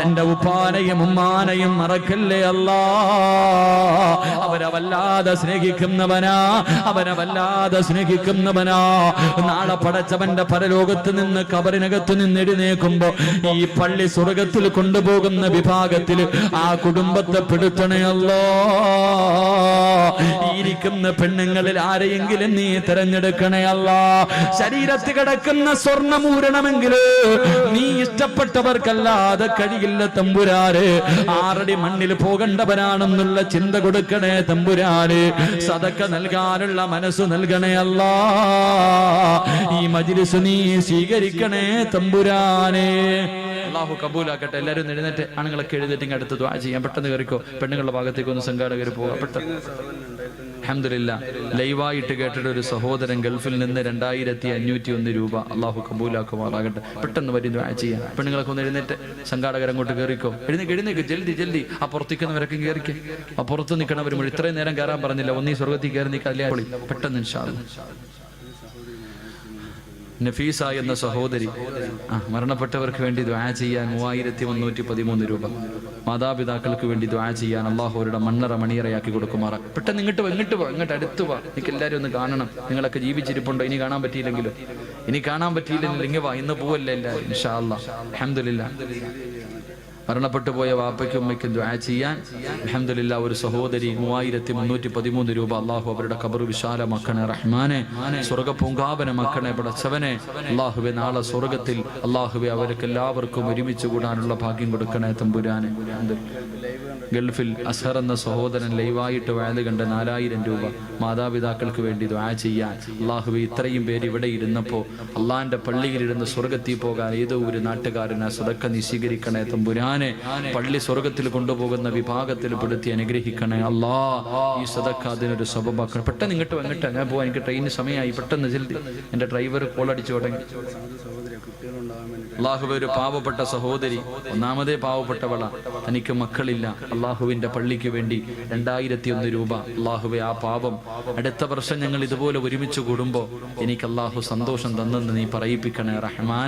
തന്റെ ഉപ്പാനെയും ഉമ്മാനെയും മറക്കല്ലേ അല്ലാ. അവരെ വല്ലാതെ സ്നേഹിക്കുന്നവനാ, അവരെ വല്ലാതെ സ്നേഹിക്കുന്നവനാ. നാളെ പടച്ചവന്റെ പരലോകത്ത് നിന്ന് ഖബറിനകത്ത് നിന്ന് എഴുന്നേൽക്കുമ്പോ ഈ പള്ളി സ്വർഗത്തിൽ കൊണ്ടുപോകുന്ന വിഭാഗത്തിൽ ആ കുടുംബത്തെ പെടുത്തണേ അല്ലാ. ഇരിക്കുന്ന പെണ്ണുങ്ങളിൽ ആരെയെങ്കിലും നീ തെരഞ്ഞെടുക്കണേ അല്ലാ. ശരീരത്തിൽ കിടക്കുന്ന സ്വർണ്ണമൂരണമെങ്കിൽ നീ ഇഷ്ടപ്പെട്ടവർക്കല്ലാതെ കഴിയില്ല തമ്പുരാരെ. 6 അടി മണ്ണിൽ പോകേണ്ടവനാണെന്നുള്ള ചിന്ത കൊടുക്കണേ തമ്പുരാനെ. സദക്ക നൽകാനുള്ള മനസ്സ് നൽകണേ അല്ലാ. ഈ മജ്ലിസ് നീ സ്വീകരിക്കണേ തമ്പുരാനെ. അല്ലാഹു കബൂലാക്കട്ടെ. എല്ലാവരും എഴുന്നേറ്റ്, ആണുങ്ങളൊക്കെ എഴുന്നേറ്റ് അടുത്ത് ദുആ ചെയ്യാൻ. പെട്ടെന്ന് കയറിക്കോ. പെണ്ണുങ്ങളുടെ ഭാഗത്തേക്ക് ഒന്ന് സംഘാടകർ പോകാം. പെട്ടെന്ന്. അൽഹംദുലില്ലാ, ലൈവായിട്ട് കേട്ടിട്ട് ഒരു സഹോദരൻ ഗൾഫിൽ നിന്ന് 2501 രൂപ. അല്ലാഹു കബൂലാക്കുമാറാകട്ടെ. പെട്ടെന്ന് വരി ദുആ ചെയ്യാൻ. പെണ്ണുങ്ങളൊക്കെ ഒന്ന് എഴുന്നേറ്റ്, സംഘാടകർ അങ്ങോട്ട് കയറിക്കോ. എഴുന്നേക്ക് ജൽദി ജൽദി. ആ പുറത്തേക്കുന്നവരൊക്കെ കയറിക്കേ. ആ പുറത്ത് നിൽക്കണവരും ഇത്രയും നേരം കയറാൻ പറഞ്ഞില്ല. ഒന്നീ സ്വർഗത്തിൽ കയറി നിൽക്കാല്ലേ. പെട്ടെന്ന് ഇൻഷാ അല്ലാഹ്. നഫീസ എന്ന സഹോദരി മരണപ്പെട്ടവർക്ക് വേണ്ടി ദുആ ചെയ്യാൻ 3313 രൂപ. മാതാപിതാക്കൾക്ക് വേണ്ടി ദുആ ചെയ്യാൻ അല്ലാഹുവരുടെ മണ്ണറ മണിയറയാക്കി കൊടുക്കുമാറാ. പെട്ടെന്ന് ഇങ്ങോട്ട് അടുത്ത് വാ. എനിക്ക് എല്ലാവരും ഒന്ന് കാണണം. നിങ്ങളൊക്കെ ജീവിച്ചിരിപ്പുണ്ടോ? ഇനി കാണാൻ പറ്റിയില്ലെങ്കിലും ഇനി വാ. ഇന്ന് പോവല്ലേ എല്ലാവരും ഇൻഷാ അല്ലാഹ്. അൽഹംദുലില്ലാ. മരണപ്പെട്ടു പോയ വാപ്പയ്ക്കും ഉമ്മയ്ക്കും ദുആ ചെയ്യാൻ. അൽഹംദുലില്ലാ ഒരു സഹോദരി 3313 രൂപ. അള്ളാഹു അവരുടെ ഖബർ വിശാലമാക്കണേ റഹ്മാനെ, സ്വർഗ്ഗ പൂങ്കാവനമാക്കണേ പടച്ചവനെ. അള്ളാഹുവെ നാളെ സ്വർഗ്ഗത്തിൽ അള്ളാഹുവെ അവർക്ക് എല്ലാവർക്കും ഒരുമിച്ച് കൂടാനുള്ള ഭാഗ്യം കൊടുക്കണേ തമ്പുരാനെ. ഗൾഫിൽ അസ്ഹർ എന്ന സഹോദരൻ ലൈവായിട്ട് വയത് കണ്ട് 4000 രൂപ മാതാപിതാക്കൾക്ക് വേണ്ടി ദുആ ചെയ്യാൻ. അള്ളാഹുവെ ഇത്രയും പേര് ഇവിടെ ഇരുന്നപ്പോൾ അള്ളാന്റെ പള്ളിയിലിരുന്ന് സ്വർഗ്ഗത്തിൽ പോകാൻ ഏതോ ഒരു നാട്ടുകാരനെ സദക്ക നീ സ്വീകരിക്കണേ തമ്പുരാനെ. പള്ളി സ്വർഗ്ഗത്തിൽ കൊണ്ടുപോകുന്ന വിഭാഗത്തിൽ പെടുത്തി അനുഗ്രഹിക്കണേ അല്ലാ. ഈ സദക്ക അതിനൊരു സബബാക്കണം. പെട്ടെന്ന് ഇങ്ങോട്ട് വന്നിട്ട് ഞാൻ പോവാൻ, എനിക്ക് ട്രെയിനിന് സമയമായി, പെട്ടെന്ന് ജൽദി. എൻ്റെ ഡ്രൈവർ കോൾ അടിച്ചു തുടങ്ങി. അള്ളാഹുവെ ഒരു പാവപ്പെട്ട സഹോദരി, ഒന്നാമതേ പാവപ്പെട്ടവള, തനിക്ക് മക്കളില്ല. അള്ളാഹുവിന്റെ പള്ളിക്ക് വേണ്ടി 2001 രൂപ. അള്ളാഹുവെ ആ പാവം അടുത്ത വർഷം ഞങ്ങൾ ഇതുപോലെ ഒരുമിച്ച് കൂടുമ്പോൾ എനിക്ക് അള്ളാഹു സന്തോഷം തന്നെന്ന് നീ പറയിപ്പിക്കണേ റഹ്മാനെ.